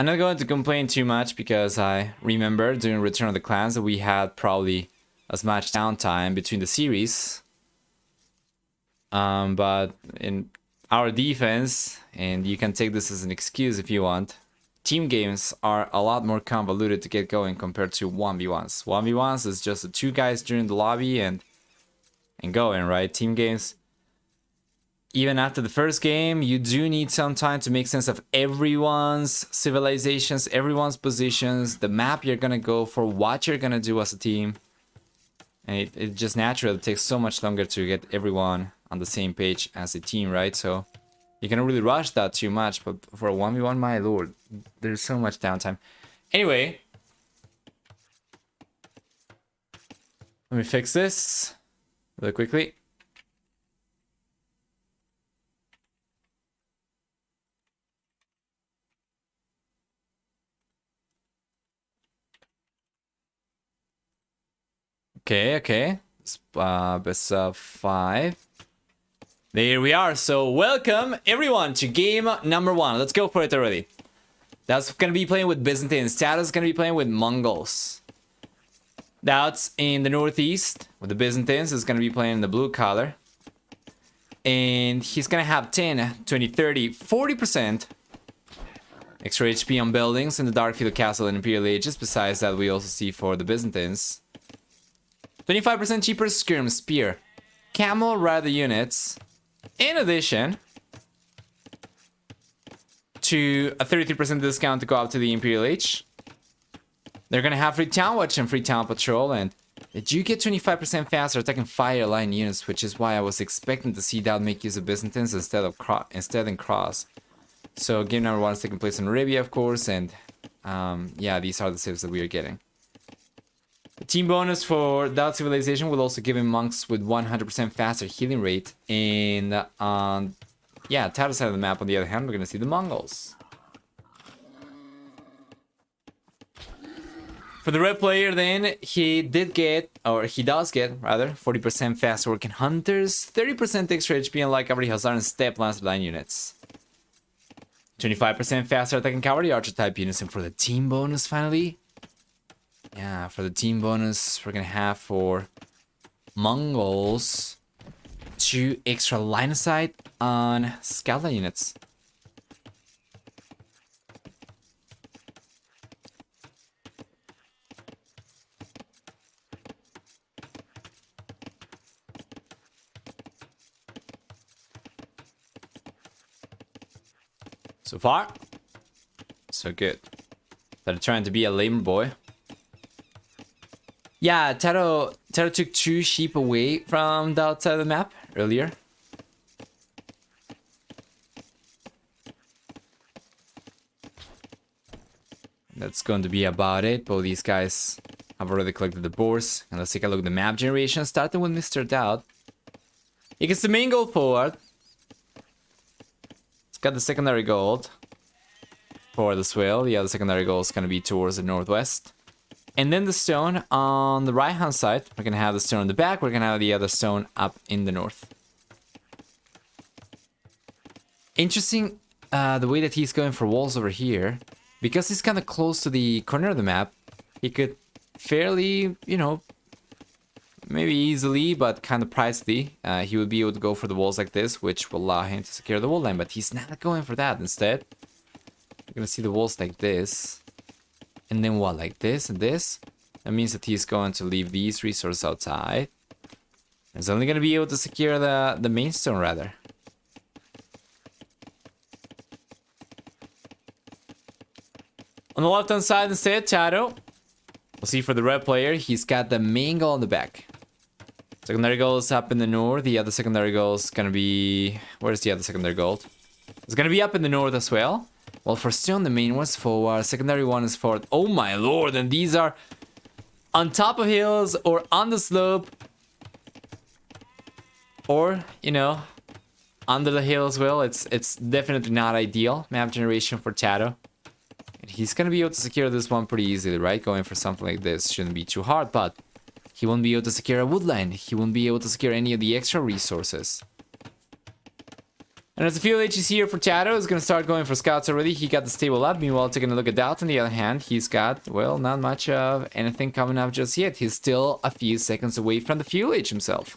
I'm not going to complain too much because I remember during Return of the Clans that we had probably as much downtime between the series. But in our defense, and you can take this as an excuse if you want, team games are a lot more convoluted to get going compared to 1v1s. 1v1s is just the two guys during the lobby and going, right? Team games, even after the first game, you do need some time to make sense of everyone's civilizations, everyone's positions, the map you're gonna go for, what you're gonna do as a team. And it just naturally takes so much longer to get everyone on the same page as a team, right? So you can really rush that too much, but for a 1v1, my lord, there's so much downtime. Anyway, let me fix this really quickly. Okay. Best of 5. There we are. So welcome everyone to game number 1. Let's go for it already. That's gonna be playing with Byzantines. TaToH is gonna be playing with Mongols. That's in the northeast with the Byzantines. Is gonna be playing in the blue color. And he's gonna have 10, 20, 30, 40% extra HP on buildings in the Dark Field Castle and Imperial Ages. Besides that, we also see for the Byzantines 25% cheaper Skirm Spear, Camel Rider units, in addition to a 33% discount to go up to the Imperial Age. They're gonna have free Town Watch and free Town Patrol, and they do get 25% faster attacking fire line units, which is why I was expecting to see DauT make use of Byzantines instead in Cross. So game number 1 is taking place in Arabia, of course, and yeah, these are the civs that we are getting. The team bonus for DauT Civilization will also give him monks with 100% faster healing rate. And yeah, TaToH side of the map, on the other hand, we're going to see the Mongols. For the red player, then, he does get, rather, 40% faster working hunters, 30% extra HP on light cavalry, hussar, and step lance line units. 25% faster attacking cavalry, archer type units, and for the team bonus, finally. Yeah, for the team bonus, we're gonna have for Mongols 2 extra line of sight on scout line units. So far, so good. They're trying to be a lame boy. Yeah, TaToH took 2 sheep away from the outside of the map earlier. That's going to be about it. Both these guys have already collected the boars. And let's take a look at the map generation, starting with Mr. DauT. He gets the main gold forward. It's got the secondary gold for the swale. Yeah, the secondary gold is going to be towards the northwest. And then the stone on the right hand side. We're going to have the stone on the back. We're going to have the other stone up in the north. Interesting the way that he's going for walls over here. Because he's kind of close to the corner of the map, he could fairly, you know, maybe easily, but kind of pricely, he would be able to go for the walls like this, which will allow him to secure the wall line. But he's not going for that. Instead, we're going to see the walls like this. And then what, like this and this? That means that he's going to leave these resources outside. He's only going to be able to secure the main stone, rather. On the left-hand side instead, TaToH. We'll see for the red player, he's got the main goal on the back. Secondary goal is up in the north. The other secondary goal is going to be... Where's the other secondary gold? It's going to be up in the north as well. Well, for stone, the main one's forward, secondary one is forward. Oh my lord, and these are on top of hills or on the slope. Or, you know, under the hill as well. It's definitely not ideal map generation for TaToH. And he's gonna be able to secure this one pretty easily, right? Going for something like this shouldn't be too hard, but he won't be able to secure a woodline. He won't be able to secure any of the extra resources. And as the field H is here for TaToH, is going to start going for scouts already. He got the stable up. Meanwhile, taking a look at DauT on the other hand, he's got, well, not much of anything coming up just yet. He's still a few seconds away from the field H himself.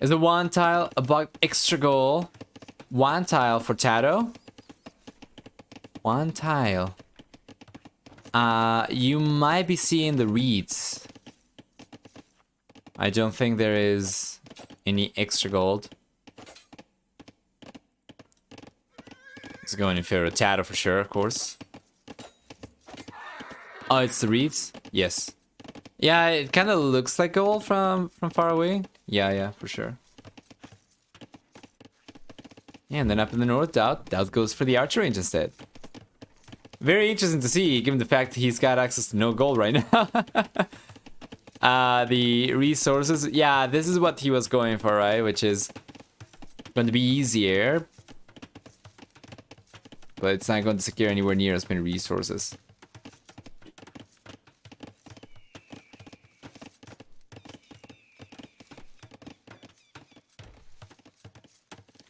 Is a one tile, a bug extra goal. One tile for TaToH. One tile. You might be seeing the reads. I don't think there is any extra gold. It's going in favor of TaToH for sure, of course. Oh, it's the reads? Yes. Yeah, it kind of looks like gold from far away. Yeah, for sure. Yeah, and then up in the north, DauT goes for the archer range instead. Very interesting to see, given the fact that he's got access to no gold right now. The resources, yeah, this is what he was going for, right? Which is going to be easier. But it's not going to secure anywhere near as many resources.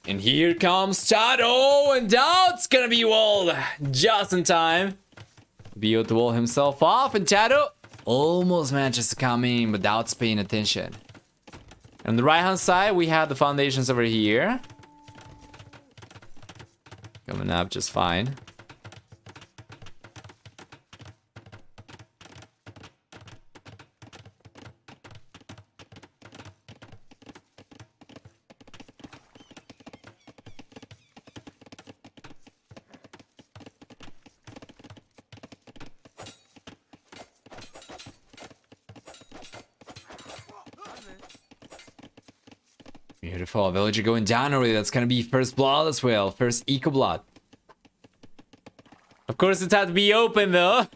And here comes TaToH, and DauT's gonna be walled just in time. Be able to wall himself off, and TaToH almost manages to come in, but DauT's paying attention. On the right hand side, we have the foundations over here. Coming up just fine. Beautiful. Villager going down already. That's gonna be first blood as well. First eco blood. Of course, it's had to be open though.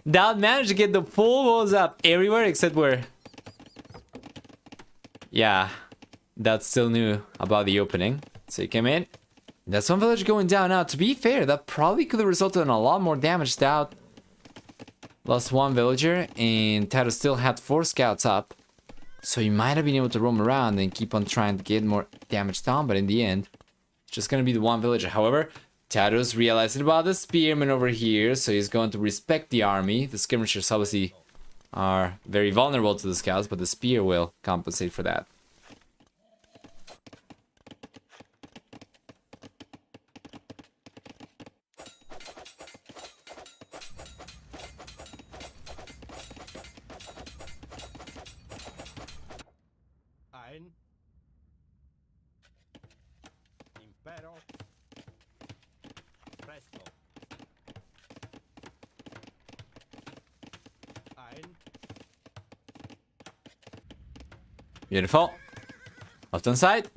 DauT managed to get the full walls up everywhere except where. Yeah, DauT still knew about the opening. So he came in. That's one villager going down now. To be fair, that probably could have resulted in a lot more damage. DauT lost one villager, and TaToH still had 4 scouts up. So he might have been able to roam around and keep on trying to get more damage down, but in the end, it's just gonna be the one villager. However, TaToH's realizing about the spearman over here, so he's going to respect the army. The skirmishers obviously are very vulnerable to the scouts, but the spear will compensate for that. Beautiful. Left hand side.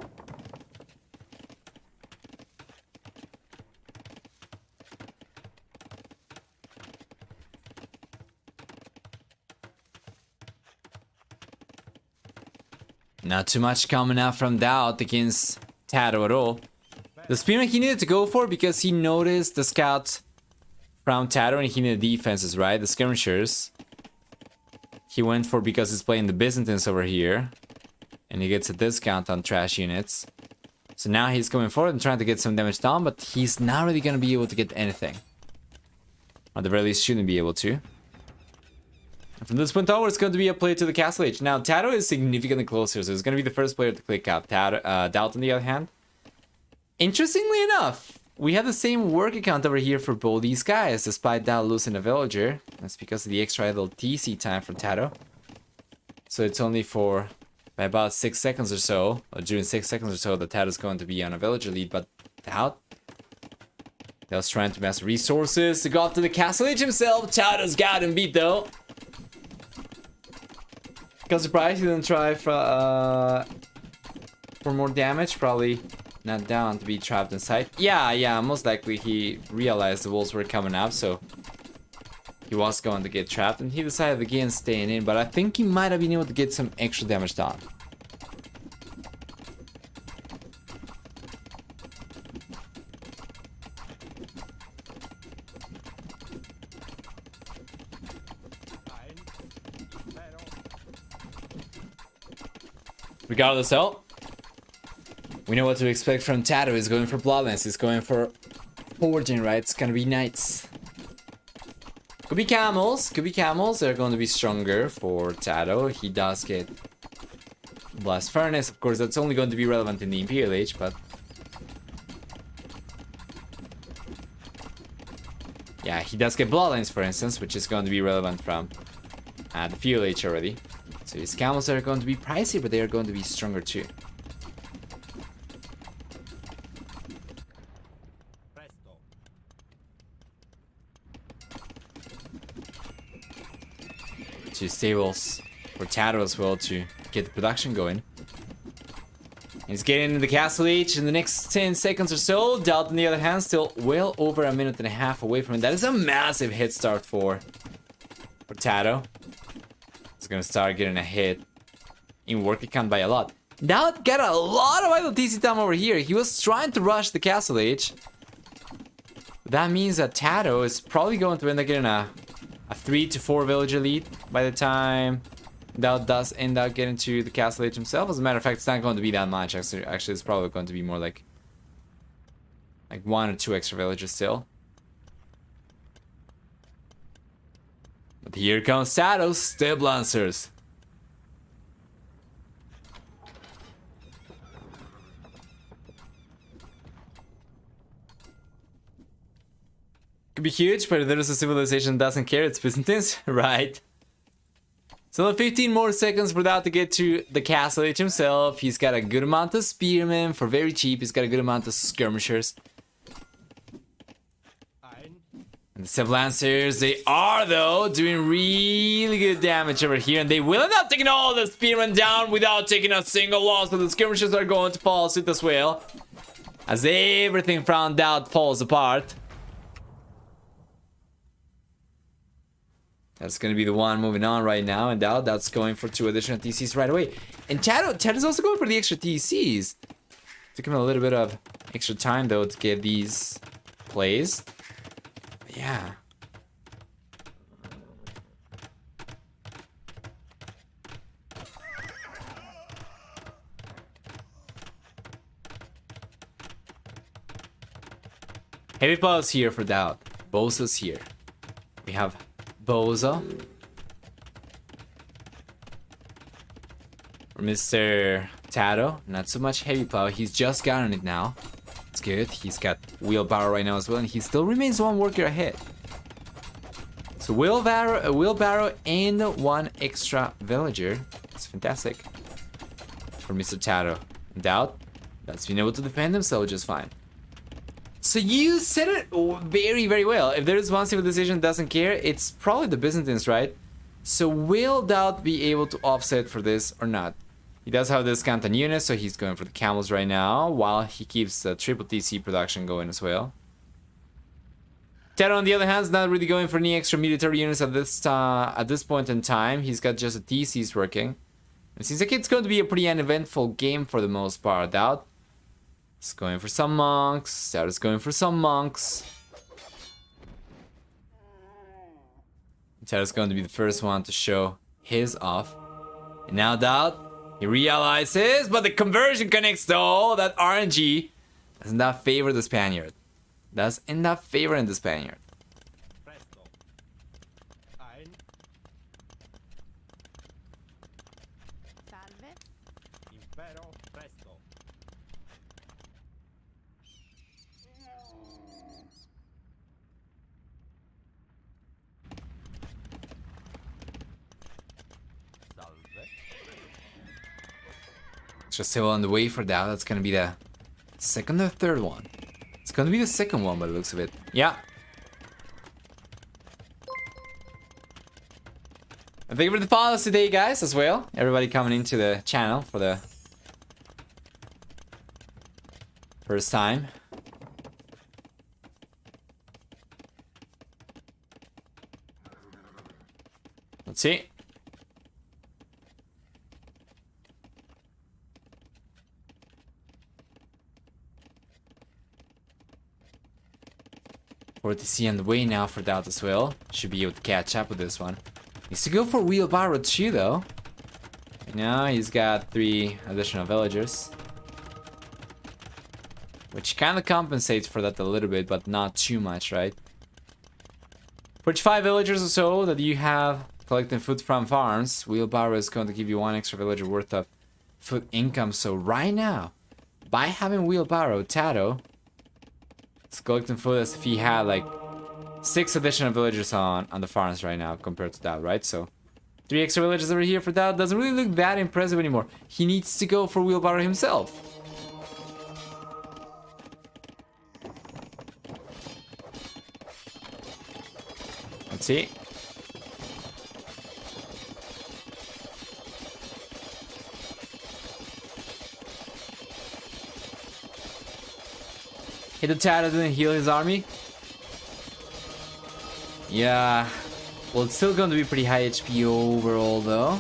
Not too much coming out from DauT against TaToH at all. The spearman he needed to go for because he noticed the scouts from TaToH and he needed defenses, right? The skirmishers. He went for because he's playing the Byzantines over here. And he gets a discount on trash units. So now he's coming forward and trying to get some damage down, but he's not really going to be able to get anything. Or at the very least, shouldn't be able to. And from this point onward, it's going to be a play to the Castle Age. Now, TaToH is significantly closer, so he's going to be the first player to click up. DauT on the other hand. Interestingly enough, we have the same work account over here for both these guys, despite DauT losing a villager. That's because of the extra idle TC time from TaToH. So it's only for... by about 6 seconds or so, or during 6 seconds or so, the TaToH is going to be on a villager lead, but DauT was trying to mass resources to go up to the Castle Age himself. TaToH's got him beat though. Got surprised he didn't try for more damage, probably not down to be trapped inside. Yeah, most likely he realized the walls were coming up, so he was going to get trapped, and he decided against staying in, but I think he might have been able to get some extra damage done. Regardless, though, we know what to expect from TaToH. He's going for Bloodlines. He's going for Forging, right? It's gonna be Knights. Could be Camels. Could be Camels. They're going to be stronger for TaToH. He does get Blast Furnace. Of course, that's only going to be relevant in the Imperial Age, but... yeah, he does get Bloodlines, for instance, which is going to be relevant from the Feudal Age already. So his Camels are going to be pricey, but they are going to be stronger too. Two stables for TaToH as well to get the production going. He's getting into the Castle Age in the next 10 seconds or so. DauT, on the other hand, still well over a minute and a half away from it. That is a massive hit start for TaToH. He's gonna start getting a hit in work account by a lot. DauT got a lot of idle TC time over here. He was trying to rush the Castle Age. That means that TaToH is probably going to end up getting a 3 to 4 villager lead by the time DauT does end up getting to the Castle Age himself. As a matter of fact, it's not going to be that much. Actually, it's probably going to be more like 1 or 2 extra villagers still. But here comes TaToH, Step Lancers. Could be huge, but if there is a civilization that doesn't care, it's Byzantines, right? So 15 more seconds for DauT to get to the Castle Age himself. He's got a good amount of spearmen for very cheap. He's got a good amount of skirmishers. And the Step Lancers, they are though doing really good damage over here, and they will end up taking all the spearmen down without taking a single loss. So the skirmishers are going to follow suit as well, as everything from DauT falls apart. That's going to be the one moving on right now, and DauT's going for 2 additional TCs right away. And TaToH is also going for the extra TCs. Took him a little bit of extra time though to get these placed. But yeah. Heavy pause here for DauT. Bosa's here. We have Boza. Mr. TaToH, not so much heavy plow. He's just gotten it now. It's good. He's got wheelbarrow right now as well, and he still remains 1 worker ahead. So wheelbarrow and 1 extra villager. It's fantastic for Mr. TaToH. DauT, that's been able to defend himself just fine. So you said it very, very well. If there is one civilization that doesn't care, it's probably the Byzantines, right? So will DauT be able to offset for this or not? He does have this discount on units, so he's going for the camels right now, while he keeps the triple TC production going as well. TaToH, on the other hand, is not really going for any extra military units at this point in time. He's got just the TCs working. It seems like it's going to be a pretty uneventful game for the most part. DauT is going for some monks. DauT is going for some monks. TaToH is going to be the first one to show his off. And now DauT, he realizes, but the conversion connects though. That RNG does not favor the Spaniard. Does end up favoring the Spaniard. Just still on the way for DauT. That's gonna be the second or third one. It's gonna be the second one by the looks of it. Yeah. And thank you for the follows today, guys, as well. Everybody coming into the channel for the first time. Let's see. For TC on the way now for DauT as well. Should be able to catch up with this one. Needs to go for wheelbarrow too though. Now he's got 3 additional villagers, which kind of compensates for that a little bit, but not too much, right? For each 5 villagers or so that you have collecting food from farms, wheelbarrow is going to give you 1 extra villager worth of food income. So right now, by having wheelbarrow, TaToH is collecting food as if he had like 6 additional villagers on the farms right now compared to that, right? So 3 extra villagers over here for that doesn't really look that impressive anymore. He needs to go for wheelbarrow himself. Let's see. Hit the TaToH didn't heal his army. Yeah. Well, it's still going to be pretty high HP overall, though.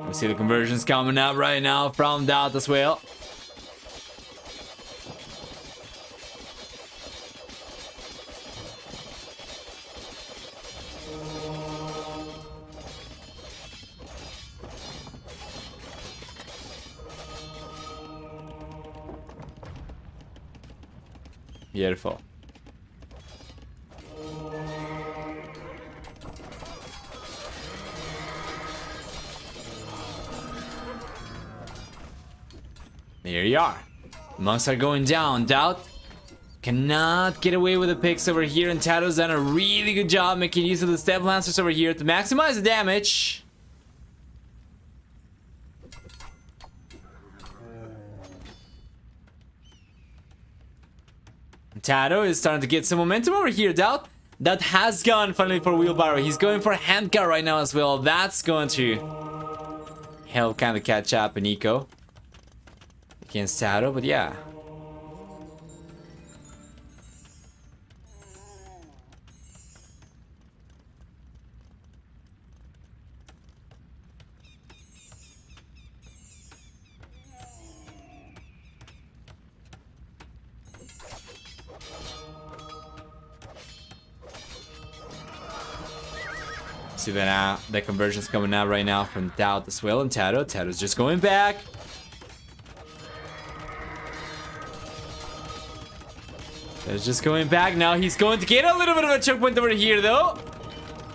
We see the conversions coming out right now from DauT as well. Beautiful. There you are. Monks are going down. DauT cannot get away with the picks over here, and TaToH's done a really good job making use of the step lancers over here to maximize the damage. TaToH is starting to get some momentum over here. DauT that has gone finally for wheelbarrow. He's going for handcar right now as well. That's going to help kind of catch up in eco against TaToH, but yeah. See that now, the conversion's coming out right now from DauT as well, and TaToH. TaToH's just going back. TaToH's just going back. Now he's going to get a little bit of a choke point over here, though.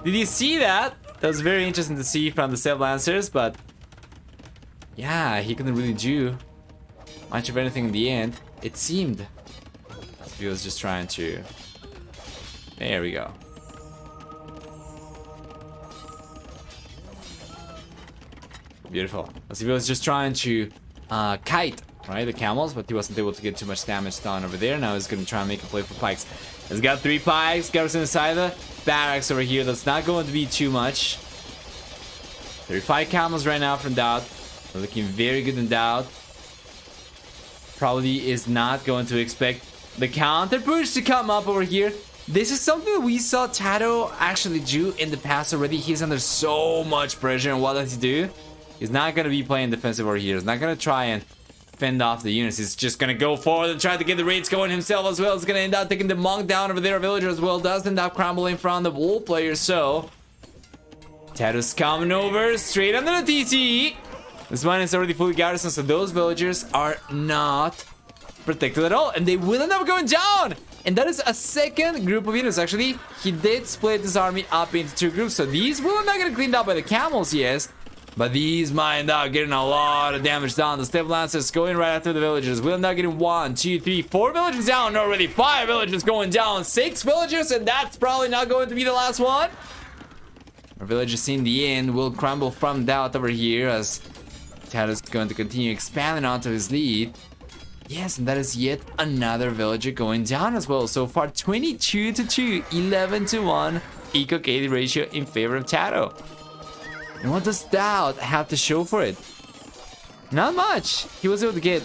Did you see that? That was very interesting to see from the Step Lancers, but yeah, he couldn't really do much of anything in the end. It seemed as if he was just trying to. There we go. Beautiful. As if he was just trying to kite, right, the camels, but he wasn't able to get too much damage done over there. Now he's going to try and make a play for pikes. He's got 3 pikes, garrison inside the barracks over here. That's not going to be too much. 35 camels right now from DauT. They're looking very good in DauT. Probably is not going to expect the counter push to come up over here. This is something that we saw TaToH actually do in the past already. He's under so much pressure, and what does he do? He's not going to be playing defensive over here. He's not going to try and fend off the units. He's just going to go forward and try to get the raids going himself as well. He's going to end up taking the monk down over there, villager as well. Does end up crumbling from the wall player, so TaToH's coming over straight under the TT. This mine is already fully garrisoned, so those villagers are not protected at all, and they will end up going down. And that is a second group of units. Actually, he did split his army up into 2 groups, so these will not get cleaned up by the camels, yes. But these might end up getting a lot of damage down. The Step Lancers going right after the villagers. We'll end up getting 1, 2, 3, 4 villagers down already. 5 villagers going down. 6 villagers, and that's probably not going to be the last one. Our villagers in the end will crumble from DauT over here as TaToH's going to continue expanding onto his lead. Yes, and that is yet another villager going down as well. So far, 22 to 2, 11 to 1 eco KD ratio in favor of TaToH. And what does DauT have to show for it? Not much. He was able to get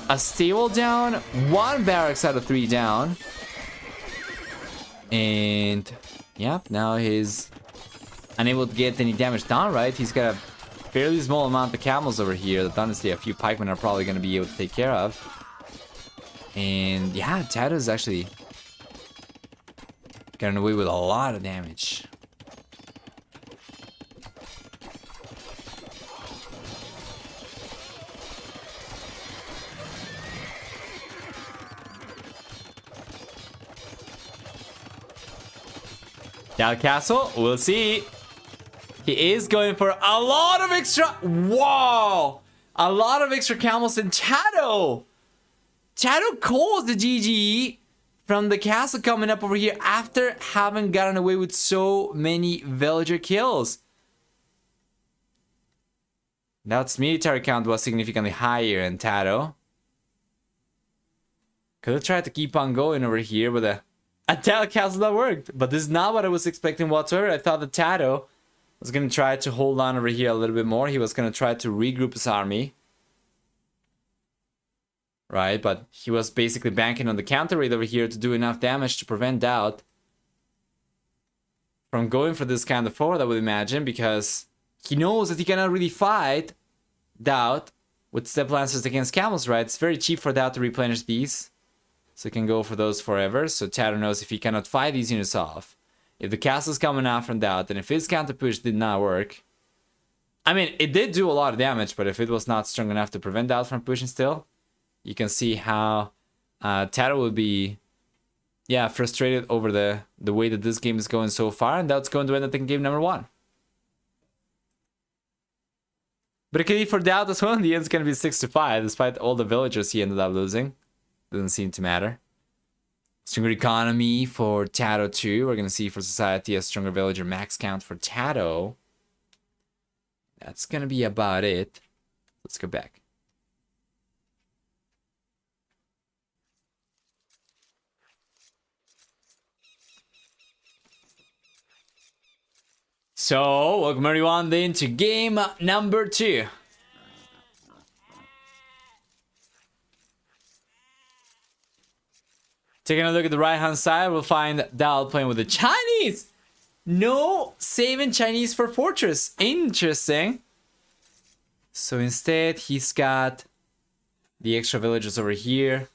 a stable down, 1 barracks out of 3 down. And yeah, now he's unable to get any damage done, right? He's got a fairly small amount of camels over here that honestly a few pikemen are probably going to be able to take care of. And yeah, TaToH is actually getting away with a lot of damage. Down castle, we'll see. He is going for a lot of extra. Whoa! A lot of extra camels in TaToH. TaToH calls the GG from the castle coming up over here after having gotten away with so many villager kills. DauT's military count was significantly higher in TaToH. Could have tried to keep on going over here with a TaToH castle that worked, but this is not what I was expecting whatsoever. I thought that TaToH was going to try to hold on over here a little bit more. He was going to try to regroup his army. Right, but he was basically banking on the counter raid over here to do enough damage to prevent DauT from going for this kind of forward, I would imagine, because he knows that he cannot really fight DauT with step lancers against camels, right? It's very cheap for DauT to replenish these. So he can go for those forever. So TaToH knows if he cannot fight these units off, if the castle's coming out from DauT, and if his counter push did not work. I mean, it did do a lot of damage, but if it was not strong enough to prevent DauT from pushing still, you can see how TaToH would be, yeah, frustrated over the way that this game is going so far, and DauT's going to end up taking game number 1. But it could be for DauT as well. In the end, it's going to be 6-5, despite all the villagers he ended up losing. Doesn't seem to matter. Stronger economy for TaToH too. We're going to see for society a stronger villager max count for TaToH. That's going to be about it. Let's go back. So, welcome everyone then to game number 2. Taking a look at the right hand side, we'll find DauT playing with the Chinese. No saving Chinese for Fortress. Interesting. So instead, he's got the extra villagers over here.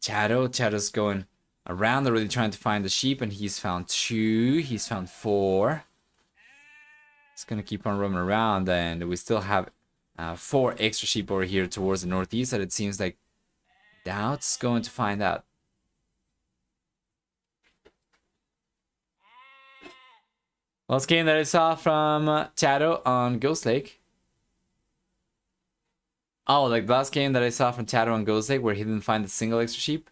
TaToH's going around, already trying to find the sheep, and he's found 2. He's found 4. It's gonna keep on roaming around, and we still have 4 extra sheep over here towards the northeast that it seems like DauT's going to find out. Last game that I saw from TaToH on Ghost Lake. Oh, like the last game that I saw from TaToH on Ghost Lake where he didn't find a single extra sheep.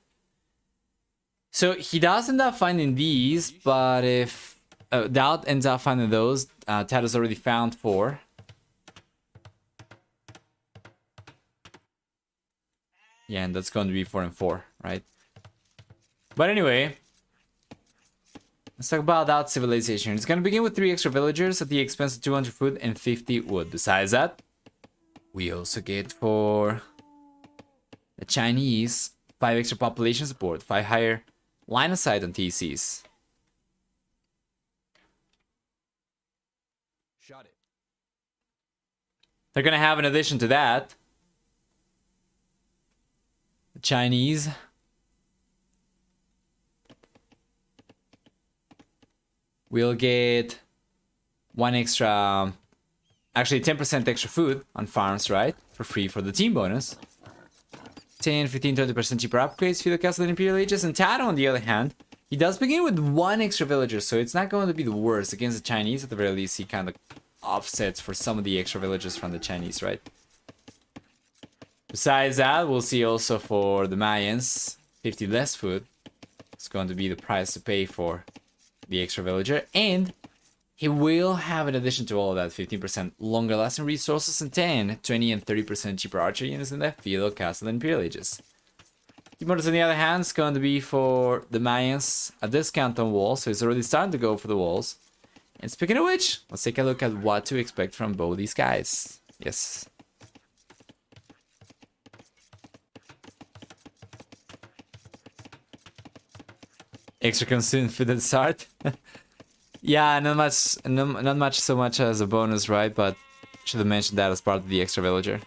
So he does end up finding these, but if DauT ends up finding those, TaToH's already found 4. Yeah, and that's going to be 4 and 4, right? But anyway, let's talk about DauT civilization. It's going to begin with 3 extra villagers at the expense of 200 food and 50 wood. Besides that, we also get for the Chinese 5 extra population support, 5 higher line of sight on TCs. Shot it. They're going to have, in addition to that, the Chinese we'll get 1 extra, actually 10% extra food on farms, right? For free for the team bonus. 10, 15, 20% cheaper upgrades for the castle and Imperial Ages. And TaToH, on the other hand, he does begin with 1 extra villager, so it's not going to be the worst. Against the Chinese, at the very least, he kind of offsets for some of the extra villagers from the Chinese, right? Besides that, we'll see also for the Mayans, 50 less food. It's going to be the price to pay for the extra villager, and he will have, in addition to all of that, 15% longer lasting resources and 10, 20, and 30% cheaper archer units in the field, castle, and Imperial Ages. Timor's, on the other hand, is going to be for the Mayans a discount on walls, so he's already starting to go for the walls. And speaking of which, let's take a look at what to expect from both these guys. Yes. Extra consumed food at the start. Yeah, not much so much as a bonus, right? But Should have mentioned that as part of the extra villager.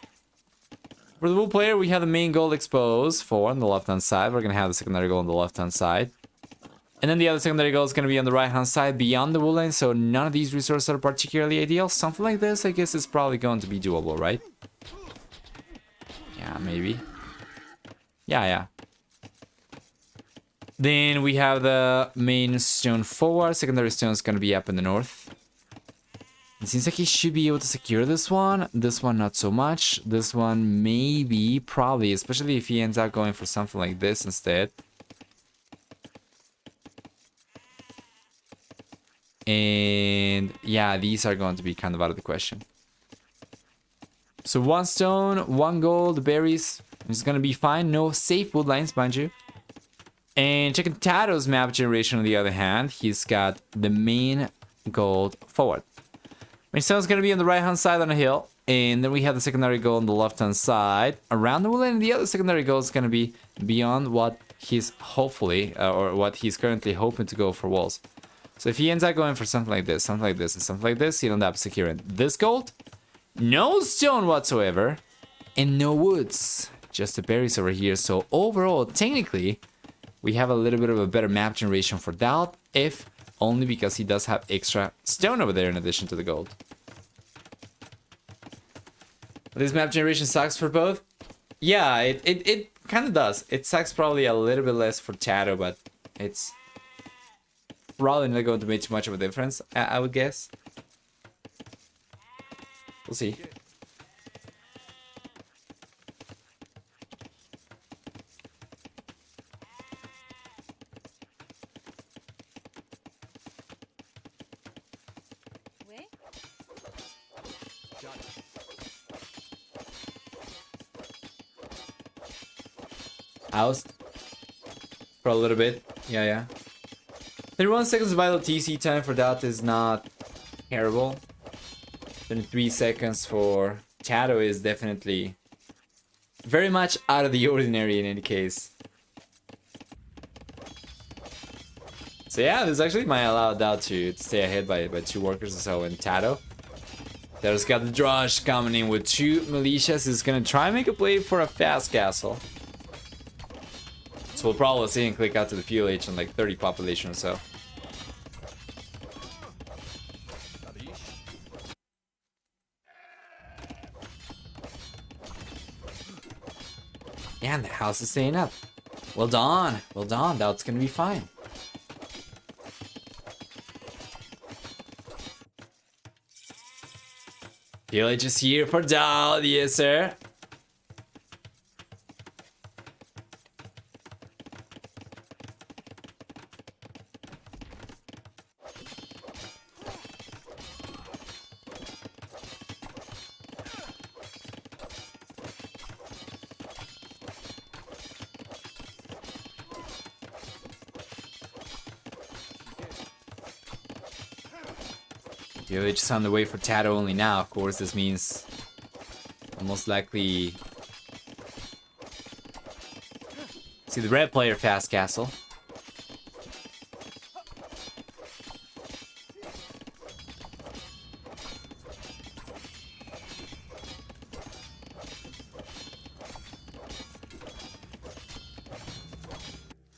For the blue player, we have the main gold exposed for on the left-hand side. We're going to have the secondary goal on the left-hand side. And then the other secondary goal is going to be on the right-hand side beyond the wood line, so none of these resources are particularly ideal. Something like this, I guess, is probably going to be doable, right? Yeah, maybe. Yeah. Then we have the main stone forward. Secondary stone is going to be up in the north. It seems like he should be able to secure this one. This one, not so much. This one, maybe, probably, especially if he ends up going for something like this instead. And yeah, these are going to be kind of out of the question. So 1 stone, 1 gold, berries. It's going to be fine. No safe wood lines, mind you. And checking TaToH's map generation on the other hand, he's got the main gold forward. Main stone is going to be on the right hand side on a hill. And then we have the secondary goal on the left hand side around the wood line. And the other secondary goal is going to be beyond what he's hopefully, or what he's currently hoping to go for walls. So if he ends up going for something like this, something like this, and something like this, he'll end up securing this gold, no stone whatsoever, and no woods. Just the berries over here. So overall, technically, we have a little bit of a better map generation for DauT, if only because he does have extra stone over there in addition to the gold. But this map generation sucks for both. Yeah, it kind of does. It sucks probably a little bit less for TaToH, but it's probably not going to make too much of a difference, I would guess. We'll see. Oust for a little bit. Yeah. 31 seconds vital TC time for DauT is not terrible. 23 seconds for TaToH is definitely very much out of the ordinary in any case. So yeah, this actually might allow DauT to stay ahead by 2 workers or so. And TaToH, there's got the DauT coming in with 2 militias. He's gonna try and make a play for a fast castle. So we'll probably see him click out to the PLH on like 30 population or so. Yeah, and the house is staying up. Well done. Well done. DauT's gonna be fine. PLH is here for DauT. Yes, sir. PLH is on the way for TaToH only now. Of course, this means most likely see the red player fast castle.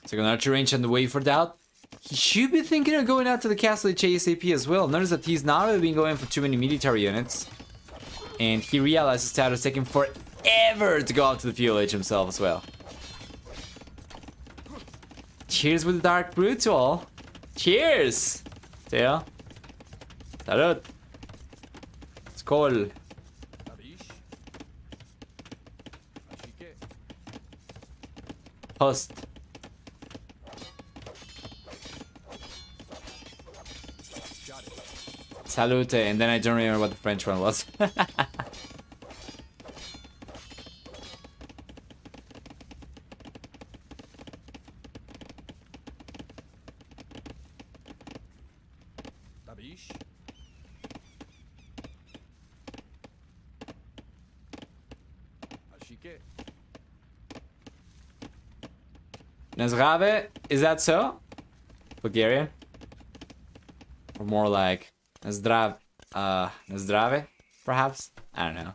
Second archer range on the way for DauT. He should be thinking of going out to the castle ASAP as well. Notice that he's not really been going for too many military units. And he realizes TaToH's taking forever to go out to the PLH himself as well. Cheers with the Dark Brutal. Cheers! TTL. Salud. Skål. Host. Salute, and then I don't remember what the French one was. Nazrave, is that so? Bulgarian? Or more like Nazdrave. perhaps? I don't know.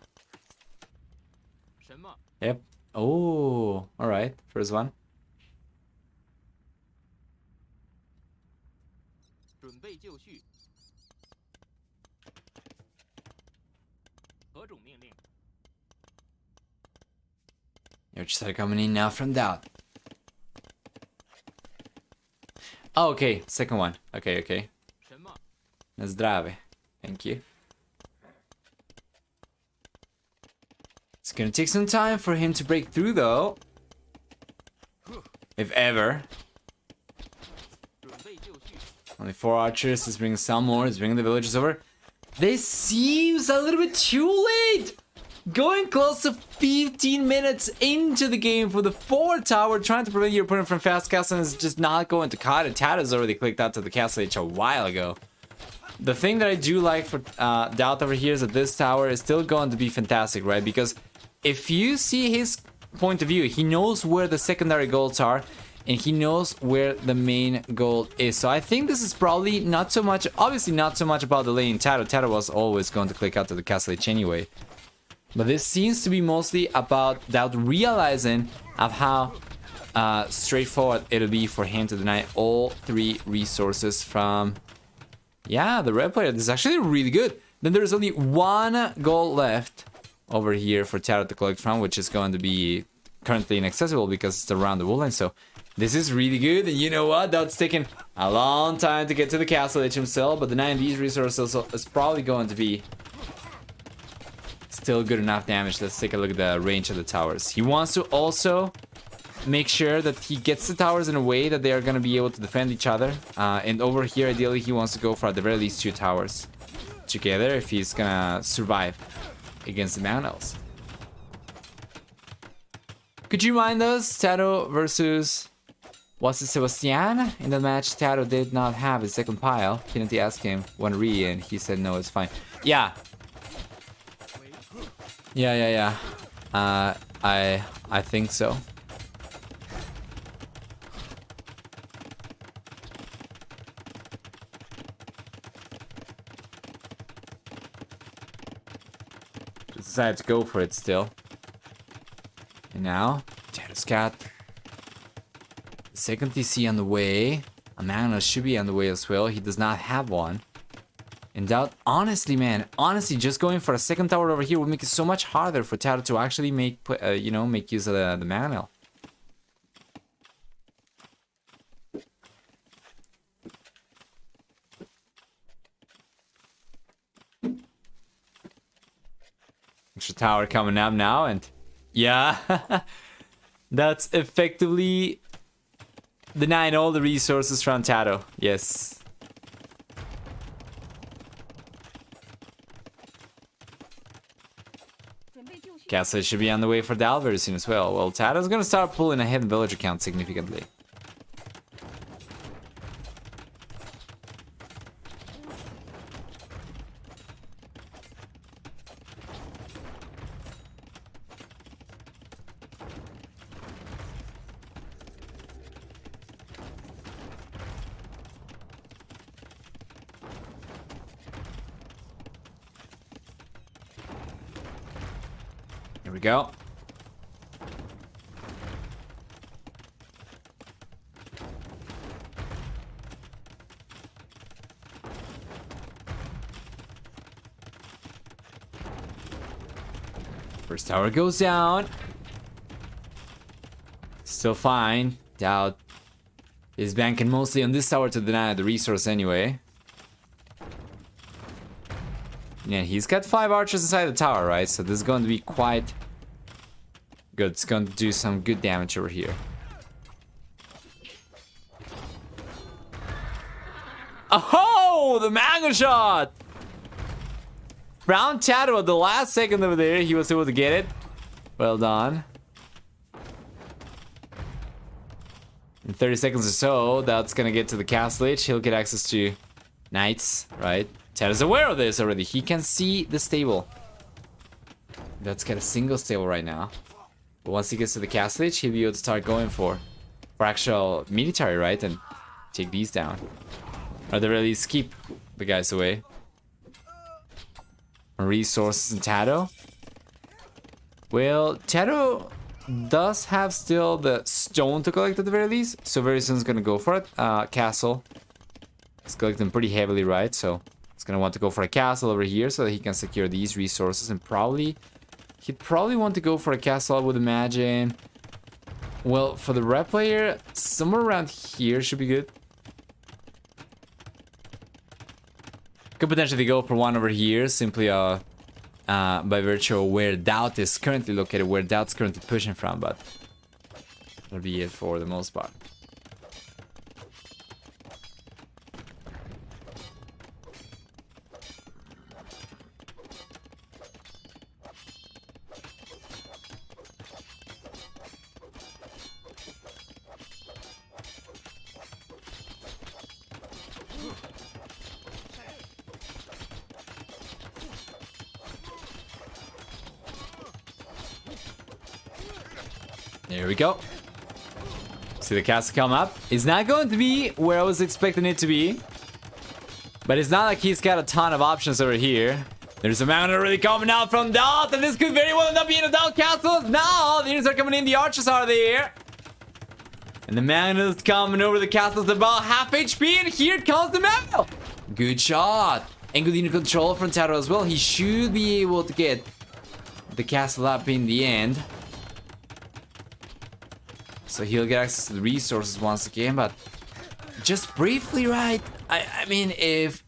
Yep. Oh, alright. First one. You're just coming in now from DauT. Oh, okay. Second one. Okay. Dr.V. Thank you. It's gonna take some time for him to break through, though. If ever. Only 4 archers. Let's bring some more. Let's bring the villagers over. This seems a little bit too late. Going close to 15 minutes into the game for the 4 tower, trying to prevent your opponent from fast casting is just not going to cut it. TaToH already clicked out to the castle H a while ago. The thing that I do like for DauT over here is that this tower is still going to be fantastic, right? Because if you see his point of view, he knows where the secondary golds are, and he knows where the main gold is. So I think this is probably not so much, obviously not so much about delaying TaToH. TaToH was always going to click out to the castle H anyway. But this seems to be mostly about DauT realizing of how straightforward it'll be for him to deny all 3 resources from... Yeah, the red player. This is actually really good. Then there's only 1 gold left over here for TaToH to collect from, which is going to be currently inaccessible because it's around the wool line. So this is really good. And you know what? DauT's taking a long time to get to the castle H himself, but denying these resources is probably going to be still good enough damage. Let's take a look at the range of the towers. He wants to also make sure that he gets the towers in a way that they are going to be able to defend each other. And over here, ideally, he wants to go for at the very least 2 towers together if he's going to survive against the Mount Elves. Could you mind us? TaToH versus... Was it Sebastian? In the match, TaToH did not have his second pile. Didn't he ask him one re and he said no, it's fine. Yeah. Yeah. I think so. Just decided to go for it still. And now, TaToH's got the second TC on the way. A mana should be on the way as well. He does not have one. And DauT, honestly, man, just going for a second tower over here would make it so much harder for TaToH to actually make use of the mana. Extra tower coming up now, and yeah, that's effectively denying all the resources from TaToH. Yes. Castle should be on the way for DauT very soon as well. Well, TaToH's gonna start pulling ahead in villager count significantly. Here we go. First tower goes down. Still fine. DauT is banking mostly on this tower to deny the resource anyway. Yeah, he's got 5 archers inside the tower, right? So this is going to be quite good. It's going to do some good damage over here. Oh, the manga shot! Found TaToH at the last second over there. He was able to get it. Well done. In 30 seconds or so, that's gonna get to the castle H. He'll get access to knights, right? TaToH's aware of this already. He can see the stable. That's got a single stable right now. But once he gets to the castle H, he'll be able to start going for actual military, right? And take these down. Or at the very least, keep the guys away. resources in TaToH. Well, TaToH does have still the stone to collect at the very least, so very soon it's gonna go for it. Castle. It's collecting pretty heavily, right? So it's gonna want to go for a castle over here so that he can secure these resources, and he'd probably want to go for a castle, I would imagine. Well, for the red player, somewhere around here should be good. Could potentially go for one over here, simply by virtue of where DauT is currently located, where DauT's currently pushing from, but that'll be it for the most part. There we go. See the castle come up. It's not going to be where I was expecting it to be. But it's not like he's got a ton of options over here. There's a mountain already coming out from DauT, and this could very well end up being a DauT castle. No, the units are coming in, the archers are there. And the mountain is coming over the castle. It's about half HP, and here comes the mountain. Good shot. And good unit control from TaToH as well. He should be able to get the castle up in the end. So he'll get access to the resources once again, but just briefly, right? I mean, if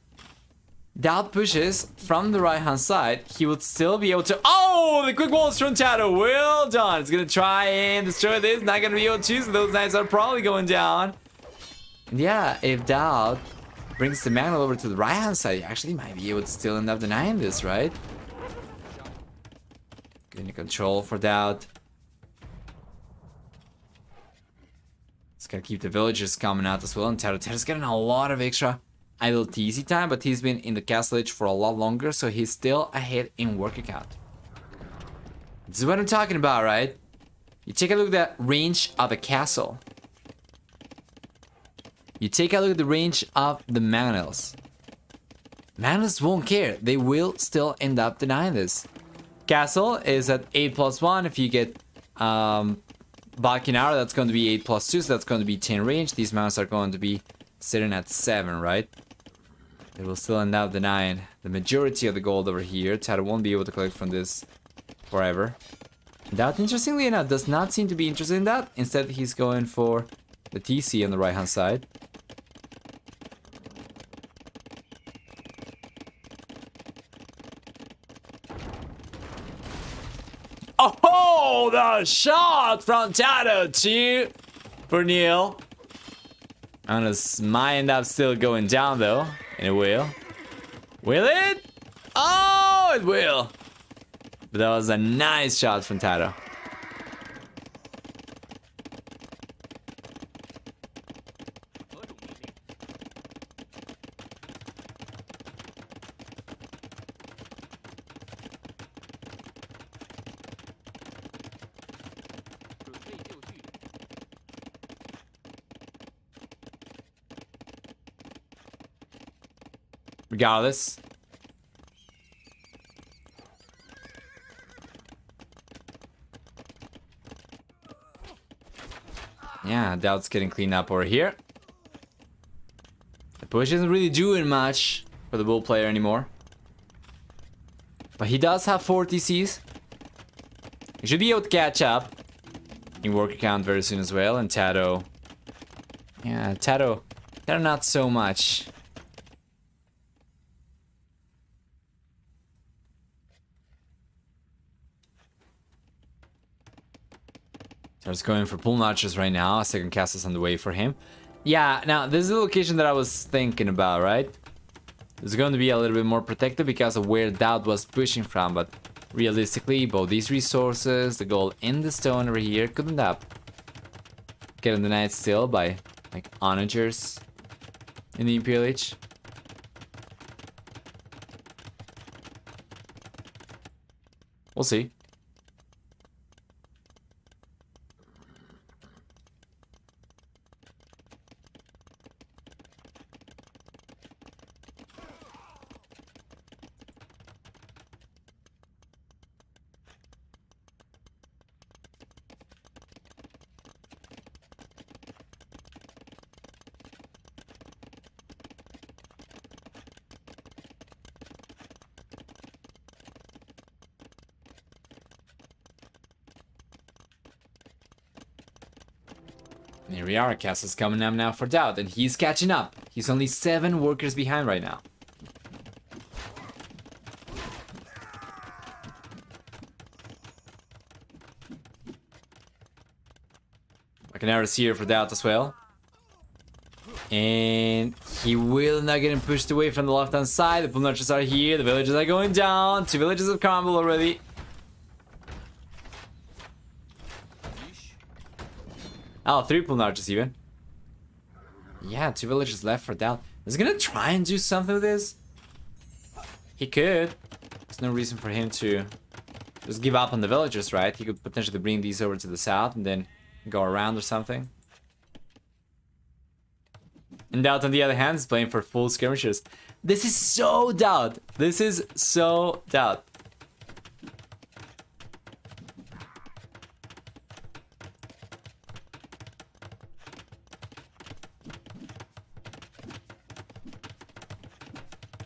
DauT pushes from the right-hand side, he would still be able to... Oh, the quick walls from TaToH. Well done. It's going to try and destroy this. Not going to be able to choose. Those knights are probably going down. And yeah, if DauT brings the mantle over to the right-hand side, he actually might be able to still end up denying this, right? Getting control for DauT. It's gonna keep the villagers coming out as well, and TaToH's getting a lot of extra idle TC time, but he's been in the castle age for a lot longer, so he's still ahead in worker count. This is what I'm talking about, right? You take a look at the range of the castle. You take a look at the range of the Manels. Manels won't care. They will still end up denying this. Castle is at 8+1. If you get Balkinara, that's going to be 8+2, so that's going to be 10 range. These mounts are going to be sitting at 7, right? They will still end up denying the majority of the gold over here. TaToH won't be able to collect from this forever. DauT, interestingly enough, does not seem to be interested in that. Instead, he's going for the TC on the right-hand side. Oh, the shot from TaToH to for Neil. Might end up still going down though, and it will. Will it? Oh, it will. But that was a nice shot from TaToH. Regardless. Yeah, DauT's getting cleaned up over here. The push isn't really doing much for the bull player anymore. But he does have 4 TCs. He should be able to catch up in worker count very soon as well. And TaToH. Yeah, TaToH not so much. Starts going for pull notches right now. A second cast is on the way for him. Yeah, now this is the location that I was thinking about, right? It's going to be a little bit more protected because of where DauT was pushing from, but realistically, both these resources, the gold and the stone over here, could end up getting denied still by like onagers in the Imperial Age. We'll see. Here we are, Castle's coming up now for DauT, and he's catching up. He's only 7 workers behind right now. I can never see her for DauT as well. And he will not get pushed away from the left-hand side. The pull notches are here. The villages are going down. 2 villages have crumbled already. Oh, 3 pull notches even. Yeah, 2 villages left for DauT. Is he gonna try and do something with this? He could. There's no reason for him to just give up on the villagers, right? He could potentially bring these over to the south and then go around or something. And DauT, on the other hand, is playing for full skirmishers. This is so DauT. This is so DauT.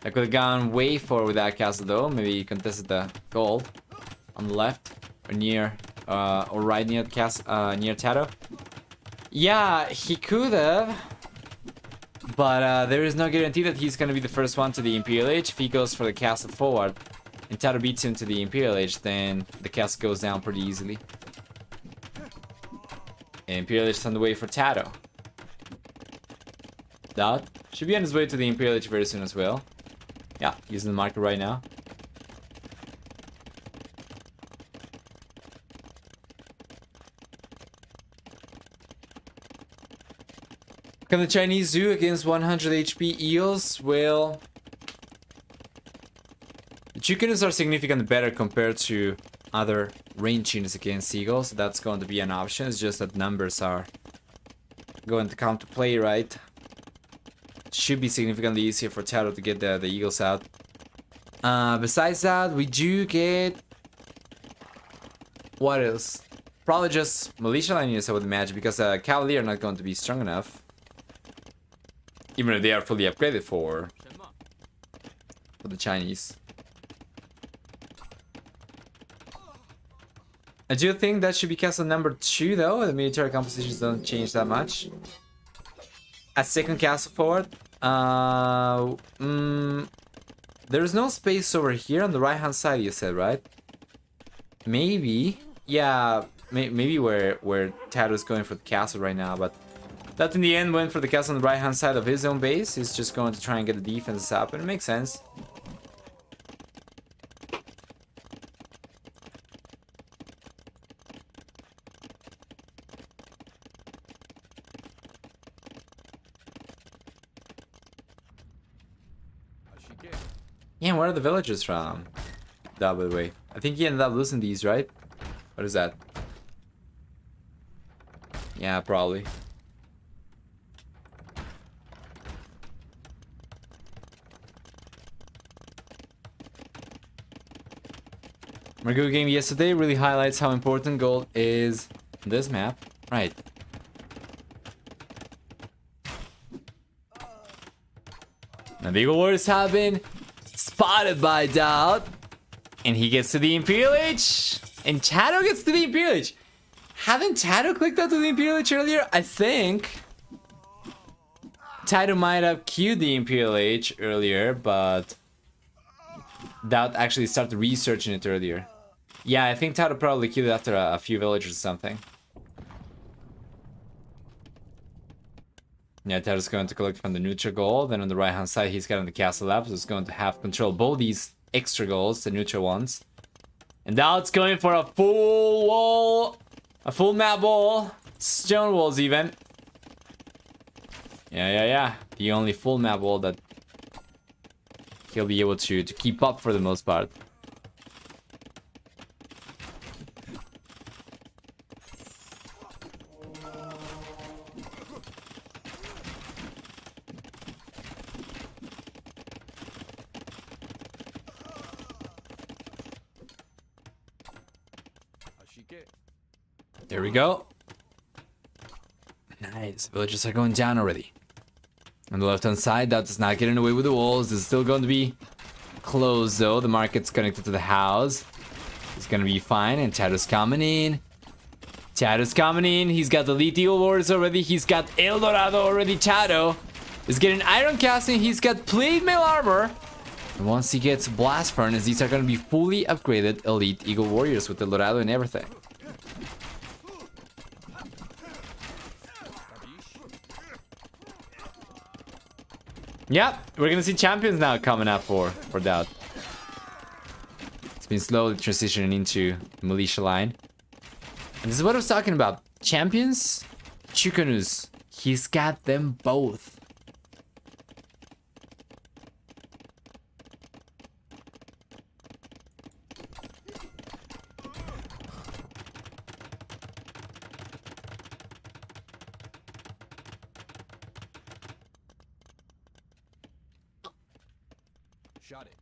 I could have gone way forward with that castle though. Maybe he contested the gold on the left or near, or right near the castle, near TaToH. Yeah, he could have. But there is no guarantee that he's going to be the first one to the Imperial Age. If he goes for the castle forward and TaToH beats him to the Imperial Age, then the castle goes down pretty easily. And Imperial Age is on the way for TaToH. DauT should be on his way to the Imperial Age very soon as well. Yeah, using the marker right now. Can the Chinese do against 100 HP eels? Well, the chickens are significantly better compared to other range units against eagles. So that's going to be an option. It's just that numbers are going to come to play, right? Should be significantly easier for TaToH to get the eagles out. Besides that, we do get... What else? Probably just militia line units, I would imagine, because cavalry are not going to be strong enough. Even if they are fully upgraded for the Chinese. I do think that should be castle number 2 though. The military compositions don't change that much. A second castle forward. There's no space over here on the right hand side, you said, right? Maybe. Yeah, maybe where TaToH is going for the castle right now, but that in the end went for the castle on the right hand side of his own base. He's just going to try and get the defenses up, and it makes sense. Yeah, where are the villagers from? That, by the way. I think he ended up losing these, right? What is that? Yeah, probably. My good game yesterday really highlights how important gold is on this map. Right. Now the Eagle Warriors have been spotted by DauT. And he gets to the Imperial Age. And TaToH gets to the Imperial Age. Haven't TaToH clicked out to the Imperial Age earlier? I think TaToH might have queued the Imperial Age earlier, but DauT actually started researching it earlier. Yeah, I think TaToH probably queued it after a few villagers or something. Yeah, TaToH's going to collect from the neutral gold, and on the right hand side he's got on the castle lab, so it's going to have control of both these extra golds, the neutral ones. And DauT's going for a full wall, a full map wall, stone walls even. Yeah. The only full map wall that he'll be able to keep up for the most part. There we go. Nice. Villagers are going down already. On the left-hand side, DauT is not getting away with the walls. This is still going to be closed, though. The market's connected to the house. It's going to be fine, and TaToH's coming in. TaToH's coming in. He's got the Elite Eagle Warriors already. He's got El Dorado already. TaToH is getting Iron Casting. He's got Plate Mail Armor. And once he gets Blast Furnace, these are going to be fully upgraded Elite Eagle Warriors with El Dorado and everything. Yep, we're going to see champions now coming up for DauT. It's been slowly transitioning into the militia line. And this is what I was talking about. Champions, Chikanus. He's got them both. Shot it.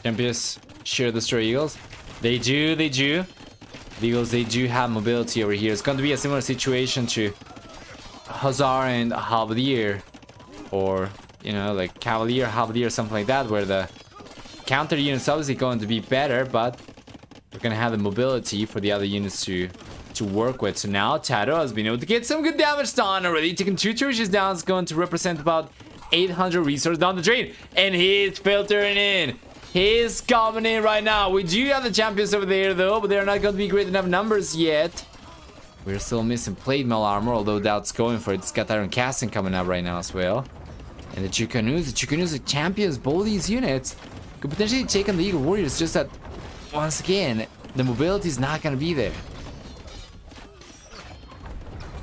Champions sure destroy Eagles. They do. The Eagles, they do have mobility over here. It's going to be a similar situation to Hussar and Halberdier. Or, you know, like Cavalier, Halberdier, something like that. Where the counter unit's obviously going to be better, but we're going to have the mobility for the other units to work with. So now TaToH has been able to get some good damage done already. Taking 2 churches down is going to represent about 800 resources down the drain. And he's filtering in. He's coming in right now. We do have the champions over there though, but they're not going to be great enough numbers yet. We're still missing Plate Mail Armor, although DauT's going for it. It's got Iron Casting coming up right now as well. And the Chikanus are champions. Both these units could potentially take on the Eagle Warriors, just that once again, the mobility is not going to be there.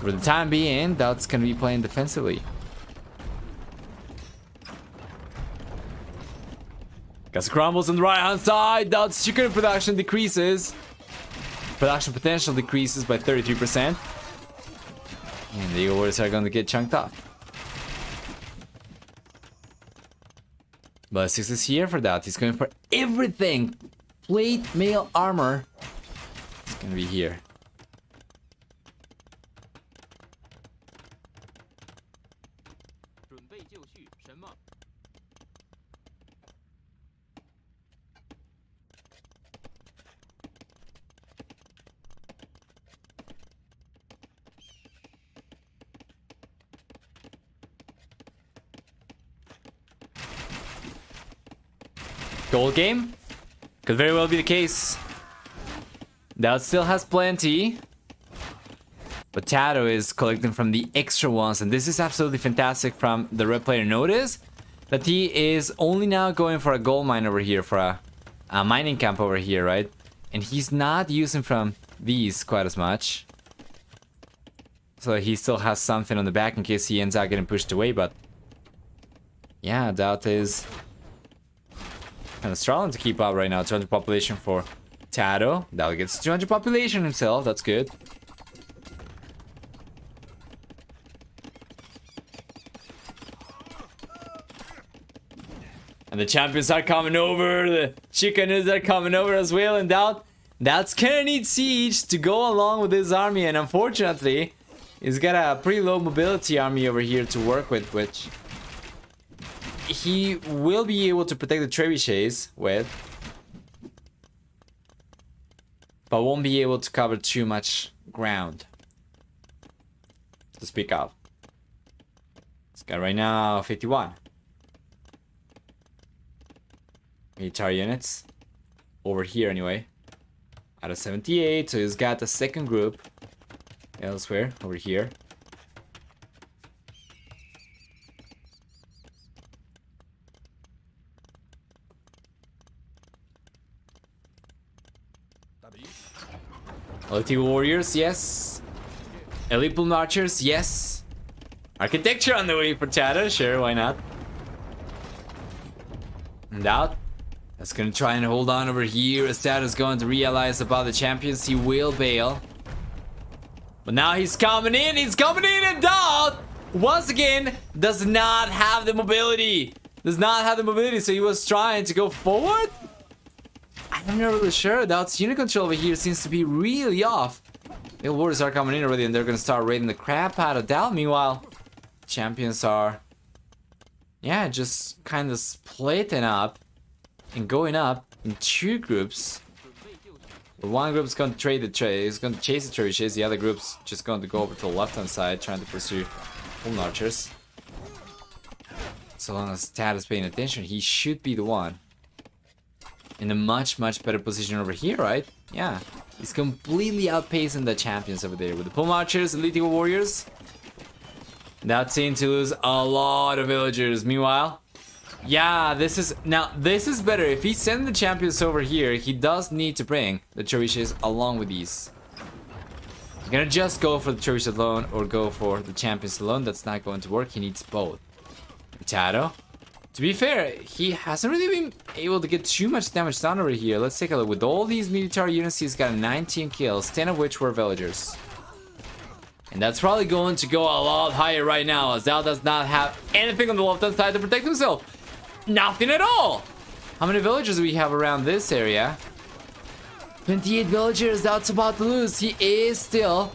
For the time being, DauT's going to be playing defensively. Got some crumbles on the right hand side. DauT's chicken production decreases. Production potential decreases by 33%. And the Eagle Warriors are going to get chunked off. But 6 is here for DauT. He's going for everything. Plate Mail Armor. It's going to be here. Gold game? Could very well be the case. DauT still has plenty. But TaToH is collecting from the extra ones. And this is absolutely fantastic from the red player. Notice that he is only now going for a gold mine over here. For a mining camp over here, right? And he's not using from these quite as much. So he still has something on the back in case he ends up getting pushed away. But yeah, DauT is kind of struggling to keep up right now. 200 population for TaToH. DauT gets 200 population himself. That's good. And the champions are coming over. The Chikanus are coming over as well. And DauT's gonna need Siege to go along with his army. And unfortunately, he's got a pretty low mobility army over here to work with, which he will be able to protect the trebuchets with, but won't be able to cover too much ground to speak of. This guy right now 51 military units over here anyway, out of 78. So he's got a second group elsewhere over here. Elite Warriors, yes. Elite Plume Archers, yes. Architecture on the way for TaToH, sure, why not? And DauT that's gonna try and hold on over here. As TaToH's going to realize about the champions, he will bail. But now he's coming in, and DauT, once again, does not have the mobility. So he was trying to go forward? I'm not really sure. DauT's unit control over here seems to be really off. The Warriors are coming in already, and they're gonna start raiding the crap out of DauT. Meanwhile, Champions are, yeah, just kind of splitting up and going up in two groups. One group's going to trade the trade, is going to chase the trebuchets. The other group's just going to go over to the left-hand side, trying to pursue full archers. So long as Tad is paying attention, he should be the one in a much better position over here, right? Yeah, he's completely outpacing the champions over there with the Pum Archers, Elite Eagle Warriors. That seems to lose a lot of villagers. Meanwhile, yeah, this is better. If he sends the champions over here, he does need to bring the trebuchets along with these. He's gonna just go for the trebuchets alone or go for the champions alone. That's not going to work. He needs both. TaToH, to be fair, he hasn't really been able to get too much damage done over here. Let's take a look. With all these military units, he's got 19 kills, 10 of which were villagers. And that's probably going to go a lot higher right now, as DauT does not have anything on the left-hand side to protect himself. Nothing at all! How many villagers do we have around this area? 28 villagers, DauT's about to lose. He is still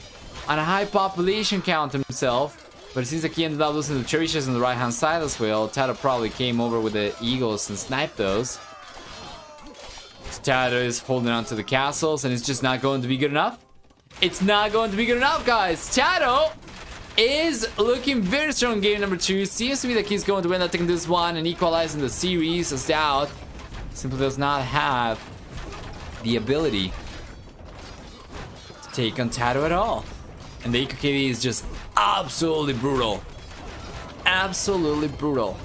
on a high population count himself. But it seems like he ended up losing the trebuchets on the right-hand side as well. TaToH probably came over with the eagles and sniped those. So TaToH is holding on to the castles, and it's just not going to be good enough. It's not going to be good enough, guys. TaToH is looking very strong in game number 2. Seems to be that he's going to end up taking this one and equalizing the series, as DauT simply does not have the ability to take on TaToH at all. And the EQKD is just absolutely brutal. Absolutely brutal.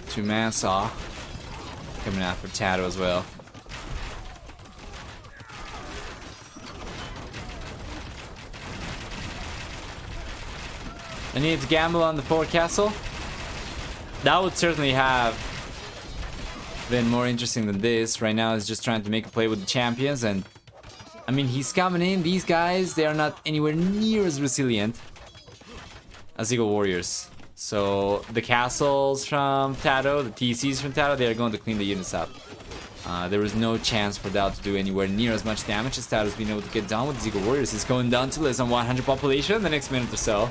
Two Mansaw coming out for TaToH as well. I need to gamble on the forward castle. That would certainly have been more interesting than this. Right now he's just trying to make a play with the champions, and I mean, he's coming in. These guys, they are not anywhere near as resilient as Eagle Warriors. So the castles from TaToH, the TCs from TaToH, they are going to clean the units up. There is no chance for DauT to do anywhere near as much damage as TaToH's been able to get done with his Eagle Warriors. He's going down to less than 100 population in the next minute or so.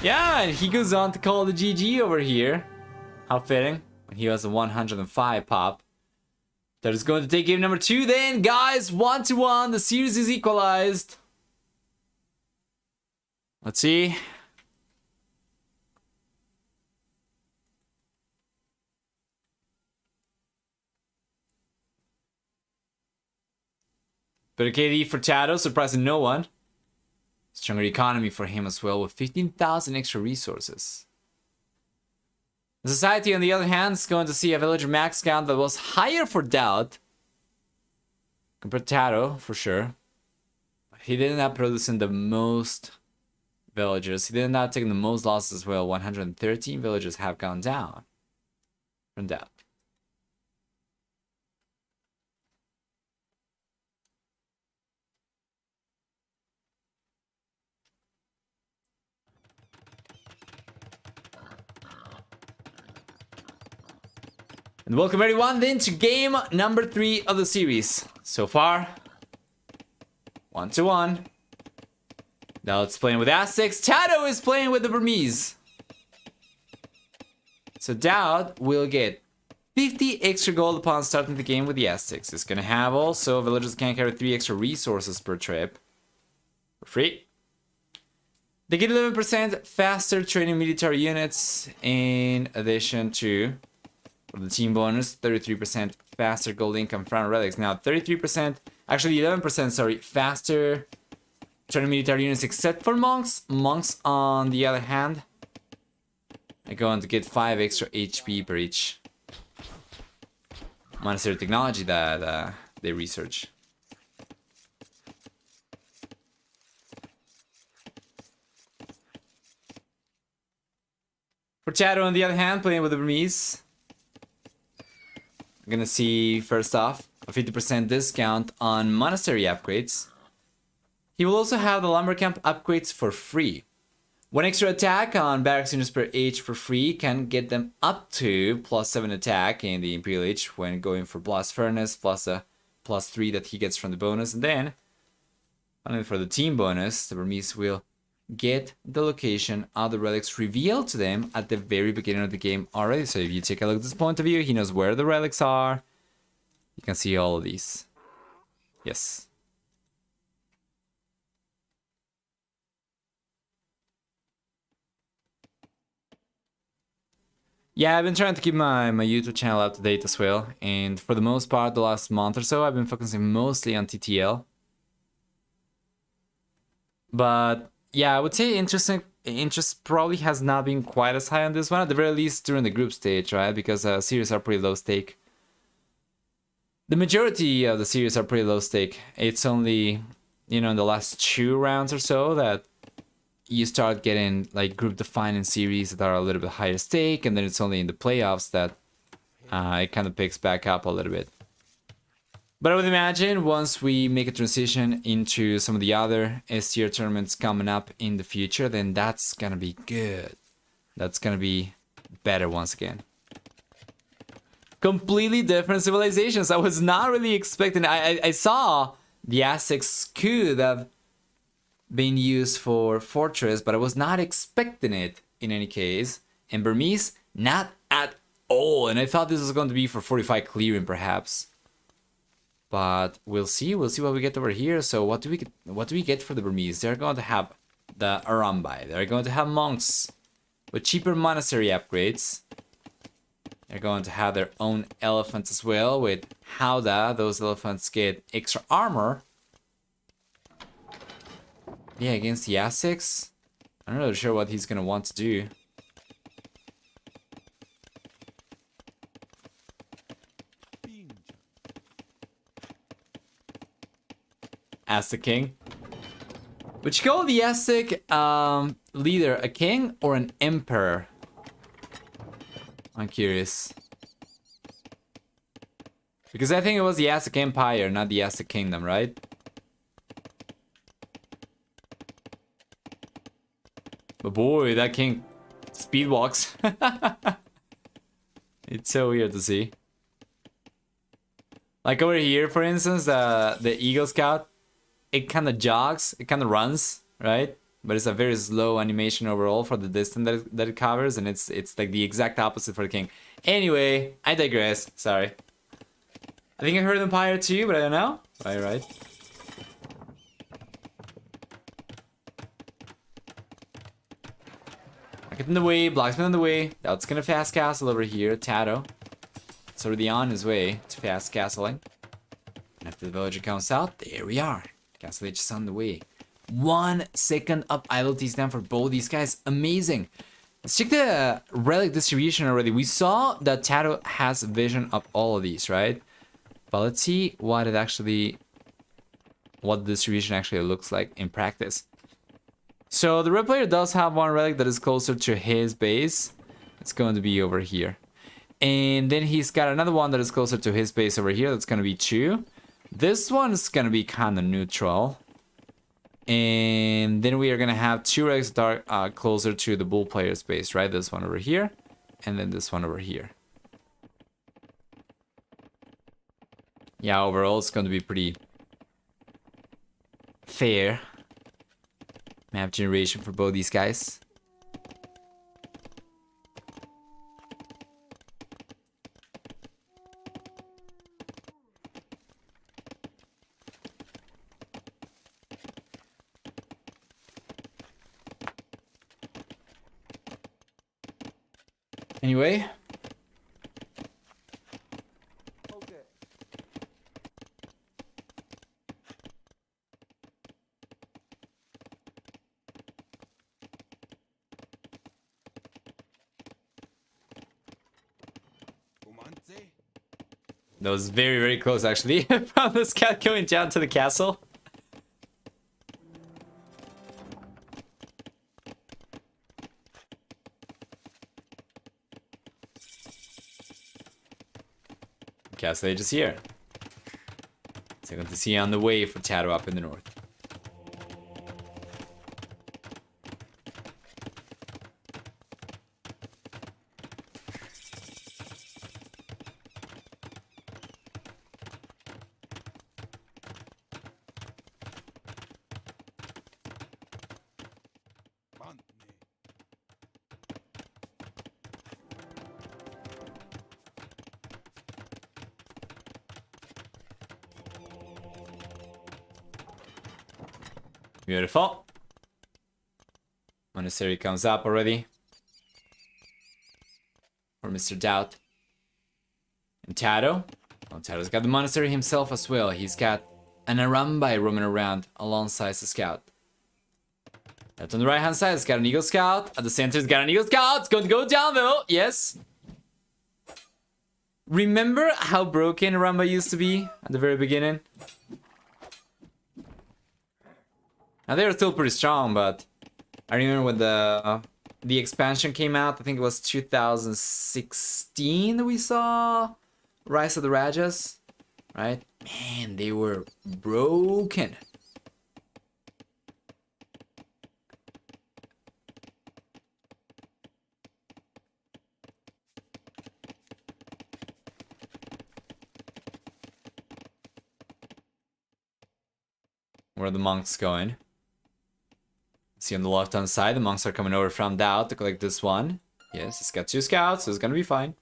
Yeah, and he goes on to call the GG over here. How fitting, when he has a 105 pop. That is going to take game number 2 then, guys. 1-1, the series is equalized. Let's see. Better KD for TaToH, surprising no one. Stronger economy for him as well, with 15,000 extra resources. The Society, on the other hand, is going to see a villager max count that was higher for DauT compared to TaToH, for sure. He did not producing the most villagers. He did not take the most losses as well. 113 villagers have gone down from DauT. And welcome everyone then to game number 3 of the series. So far, 1-1. DauT's playing with Aztecs. TaToH is playing with the Burmese. So DauT will get 50 extra gold upon starting the game with the Aztecs. It's gonna have also villagers can carry 3 extra resources per trip for free. They get 11% faster training military units, in addition to the team bonus, 33% faster gold income from relics. Now 33%, actually 11%, sorry, faster training military units except for monks. Monks, on the other hand, are going to get 5 extra HP per each monastery technology that they research. For TaToH, on the other hand, playing with the Burmese, we're gonna see, first off, a 50% discount on monastery upgrades. He will also have the lumber camp upgrades for free. One extra attack on Barracks Units per H for free can get them up to +7 attack in the Imperial Age when going for Blast Furnace, plus a +3 that he gets from the bonus. And then, finally for the team bonus, the Burmese will get the location of the relics revealed to them at the very beginning of the game already. So if you take a look at this point of view, he knows where the relics are. You can see all of these. Yes. Yeah, I've been trying to keep my YouTube channel up to date as well. And for the most part, the last month or so, I've been focusing mostly on TTL. But yeah, I would say interest probably has not been quite as high on this one, at the very least during the group stage, right? Because series are pretty low stake. The majority of the series are pretty low stake. It's only, you know, in the last 2 rounds or so that you start getting like group defining series that are a little bit higher stake, and then it's only in the playoffs that it kind of picks back up a little bit. But I would imagine once we make a transition into some of the other S-tier tournaments coming up in the future, then that's gonna be good. That's gonna be better once again. Completely different civilizations. I was not really expecting. I saw the Aztecs could have been used for Fortress, but I was not expecting it in any case. And Burmese, not at all. And I thought this was going to be for 45 clearing, perhaps. But we'll see. We'll see what we get over here. So what do we get for the Burmese? They're going to have the Arambai. They're going to have monks with cheaper monastery upgrades. They're going to have their own elephants as well with Howda. Those elephants get extra armor. Yeah, against the Aztecs, I'm not really sure what he's gonna want to do. Aztec King. Would you call the Aztec leader a king or an emperor? I'm curious. Because I think it was the Aztec Empire, not the Aztec Kingdom, right? But boy, that king speed walks. It's so weird to see. Like over here, for instance, the Eagle Scout, it kind of jogs, it kind of runs, right? But it's a very slow animation overall for the distance that it covers, and it's like the exact opposite for the king. Anyway, I digress. Sorry. I think I heard Empire too, but I don't know. Right. Get in the way, Blacksmith in the way. That's gonna fast castle over here, TaToH. It's already on his way to fast castling. And after the villager comes out, there we are. Castle Age is on the way. 1 second up idleties down for both these guys. Amazing. Let's check the relic distribution already. We saw that TaToH has vision of all of these, right? But let's see what the distribution actually looks like in practice. So the red player does have one relic that is closer to his base. It's going to be over here. And then he's got another one that is closer to his base over here. That's going to be 2. This one is going to be kind of neutral. And then we are going to have 2 relics that are closer to the bull player's base, right? This one over here. And then this one over here. Yeah, overall it's going to be pretty fair map generation for both these guys. Anyway. That was very, very close, actually, from the scout going down to the castle. Castle Age is here. Second to see on the way for TaToH up in the north. Beautiful. Monastery comes up already. For Mr. DauT. And TaToH. Well, TaToH's got the monastery himself as well. He's got an Arambai roaming around alongside the scout. That on the right hand side, it's got an Eagle Scout. At the center, it's got an Eagle Scout. It's going to go down though. Yes. Remember how broken Arambai used to be at the very beginning? Now they're still pretty strong, but I remember when the expansion came out. I think it was 2016 that we saw Rise of the Rajas, right? Man, they were broken. Where are the monks going? See on the left hand side, the monks are coming over from DauT to collect this one. Yes, it's got 2 scouts, so it's gonna be fine.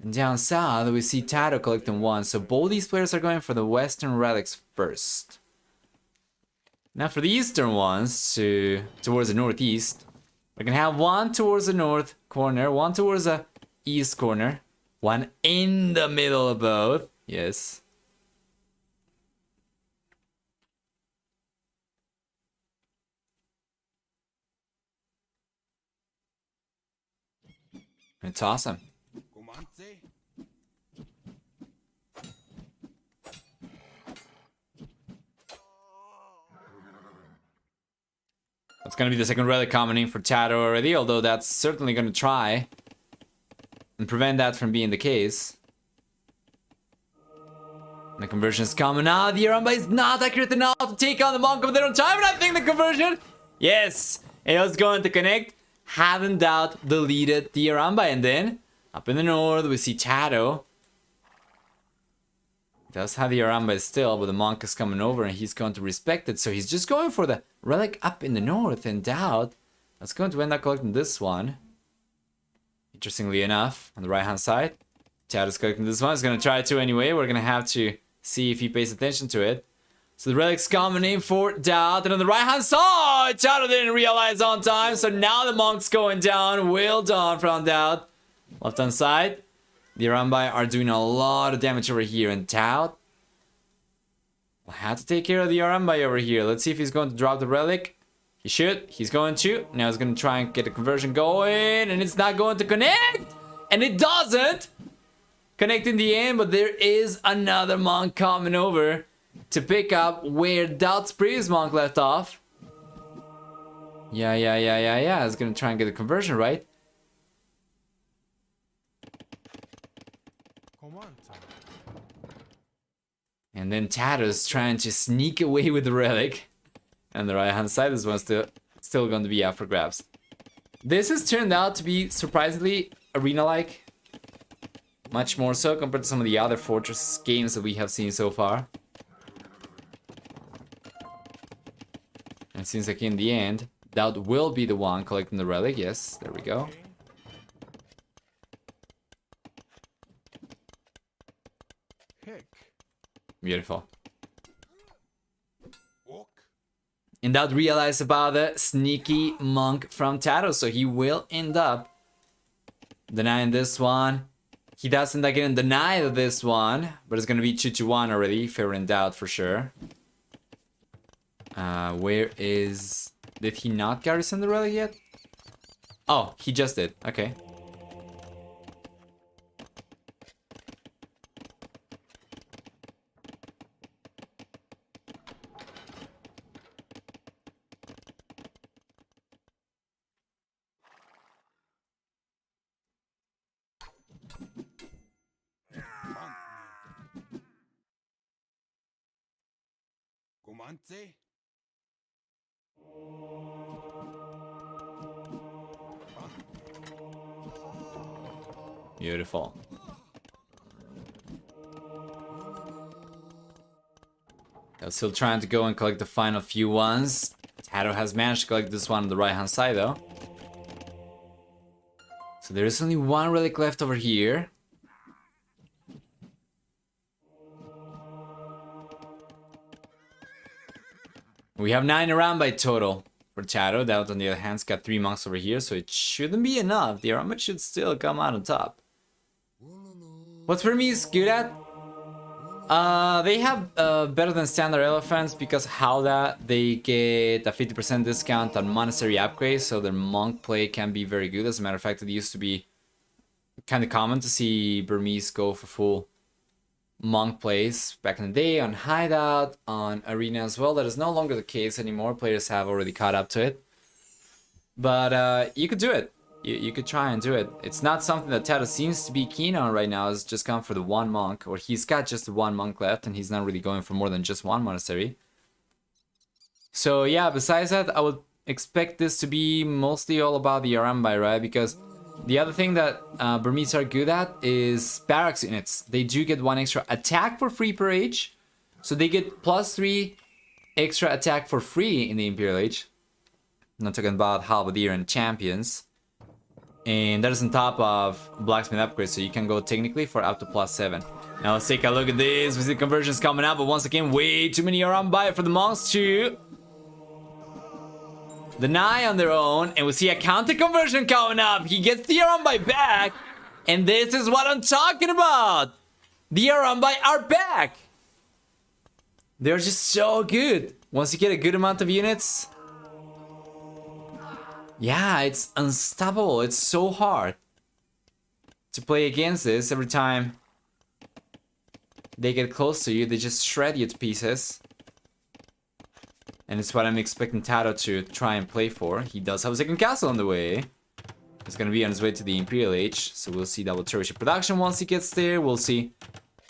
And down south, we see TaToH collecting 1. So both these players are going for the western relics first. Now for the eastern ones, towards the northeast, we're gonna have 1 towards the north corner, 1 towards the east corner, 1 in the middle of both. Yes. It's awesome. That's gonna be the second relic commoning for TaToH already, although that's certainly gonna try and prevent that from being the case. The conversion is coming out. The Arambai is not accurate enough to take on the monk of their own time, and I think the conversion, yes, it was going to connect. Hadn't DauT deleted the Arambai, and then up in the north we see TaToH. Does have the Arambai still, but the monk is coming over and he's going to respect it, so he's just going for the relic up in the north, and DauT that's going to end up collecting this one. Interestingly enough, on the right hand side, TaToH is collecting this one. He's going to try to anyway. We're going to have to see if he pays attention to it. So the relic's coming in for DauT, and on the right hand side, TaToH didn't realize on time, so now the monk's going down. Well done from DauT. Left hand side, the Arambai are doing a lot of damage over here, and DauT will have to take care of the Arambai over here. Let's see if he's going to drop the relic. He should. He's going to. Now he's going to try and get the conversion going, and it's not going to connect, and it doesn't connect in the end, but there is another monk coming over to pick up where DauT's previous monk left off. Yeah. He's gonna try and get the conversion right. And then TaToH's trying to sneak away with the relic. And the right hand side, this one's still going to be up for grabs. This has turned out to be surprisingly arena-like. Much more so compared to some of the other Fortress games that we have seen so far. And it seems like in the end, DauT will be the one collecting the relic. Yes, there we go. Beautiful. And DauT realized about the sneaky monk from TaToH, so he will end up denying this one. He does end up getting denied of this one, but it's gonna be 2-1 already, fair in DauT for sure. Where is... Did he not garrison the relic yet? Oh, he just did. Okay. Beautiful. I'm still trying to go and collect the final few ones. TaToH has managed to collect this one on the right hand side though. So there is only one relic left over here. We have 9 around by total for TaToH. DauT on the other hand's got 3 monks over here, so it shouldn't be enough. The Aramba should still come out on top. What's Burmese good at? They have better than standard elephants because how that they get a 50% discount on monastery upgrades, so their monk play can be very good. As a matter of fact, it used to be kind of common to see Burmese go for full monk plays back in the day on Hideout, on Arena as well. That is no longer the case anymore. Players have already caught up to it. But you could do it. You could try and do it. It's not something that TaToH seems to be keen on right now. It's just gone for the 1 monk, or he's got just the 1 monk left, and he's not really going for more than just 1 monastery. So yeah, besides that, I would expect this to be mostly all about the Arambai, right? Because the other thing that Burmese are good at is barracks units. They do get 1 extra attack for free per age. So they get +3 extra attack for free in the Imperial Age. I'm not talking about Halberdier and Champions. And that is on top of Blacksmith upgrades, so you can go technically for up to +7. Now let's take a look at this. We see conversions coming out, but once again, way too many Arambai for the monks to deny on their own. And we see a counter conversion coming up. He gets the Arambai back. And this is what I'm talking about. The Arambai are back. They're just so good. Once you get a good amount of units, yeah, it's unstoppable. It's so hard to play against this. Every time they get close to you, they just shred you to pieces. And it's what I'm expecting TaToH to try and play for. He does have a second castle on the way. He's going to be on his way to the Imperial Age. So we'll see double turret production once he gets there. We'll see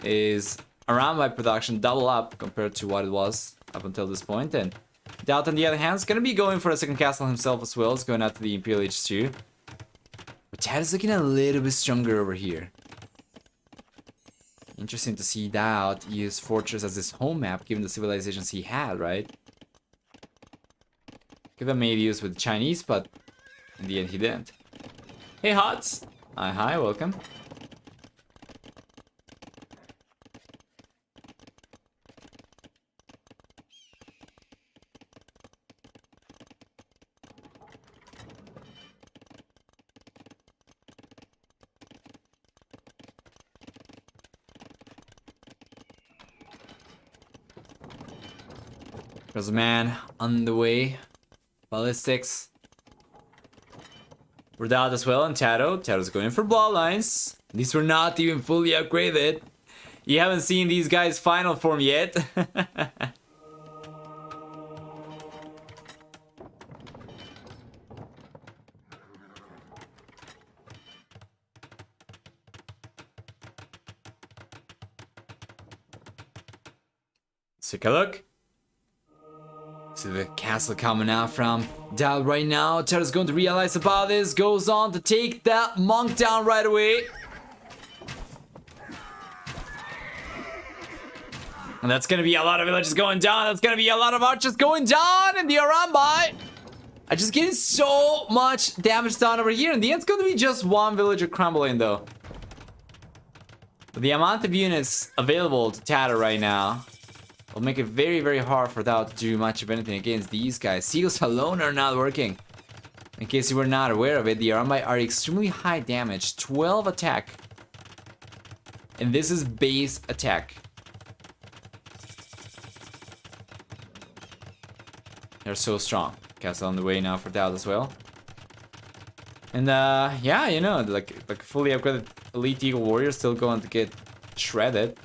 is Arambai production double up compared to what it was up until this point. And DauT on the other hand is going to be going for a second castle himself as well. He's going out to the Imperial Age too. But TaToH is looking a little bit stronger over here. Interesting to see DauT use Fortress as his home map given the civilizations he had, right? Could have made use with the Chinese, but in the end he didn't. Hey Hots! Hi, welcome. There's a man on the way. Ballistics. For DauT as well, and TaToH. TaToH's going for bloodlines. These were not even fully upgraded. You haven't seen these guys' final form yet. Let's take a look. See the castle coming out from DauT right now. TaToH's going to realize about this. Goes on to take that monk down right away. And that's going to be a lot of villages going down. That's going to be a lot of archers going down. And the Arambai are just getting so much damage done over here. In the end, it's going to be just 1 villager crumbling though. But the amount of units available to TaToH right now will make it very, very hard for DauT to do much of anything against these guys. Seals alone are not working. In case you were not aware of it, the Arambai are extremely high damage. 12 attack. And this is base attack. They're so strong. Castle on the way now for DauT as well. And yeah, you know, like fully upgraded Elite Eagle Warrior still going to get shredded.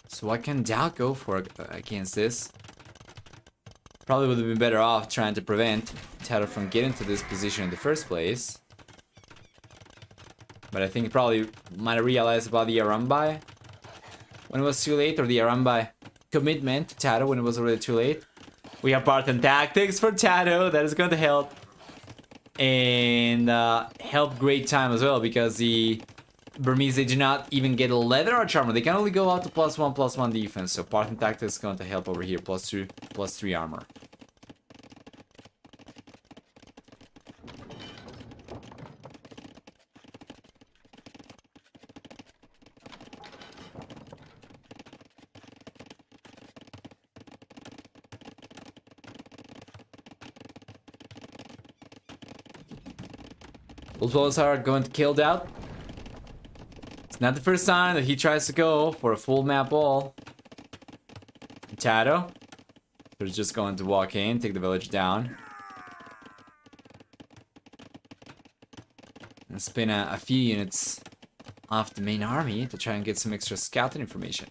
So what can DauT go for against this? Probably would have been better off trying to prevent TaToH from getting to this position in the first place. But I think he probably might have realized about the Arambai when it was too late, or the Arambai commitment to TaToH when it was already too late. We have Parthen Tactics for TaToH. That is going to help. And help great time as well, because the Burmese, they do not even get a leather arch armor. They can only go out to +1/+1 defense. So Parthen Tactics is going to help over here. +2, +3 armor. Those are going to kill DauT. It's not the first time that he tries to go for a full map wall. TaToH. They're just going to walk in, take the village down. And spin a few units off the main army to try and get some extra scouting information.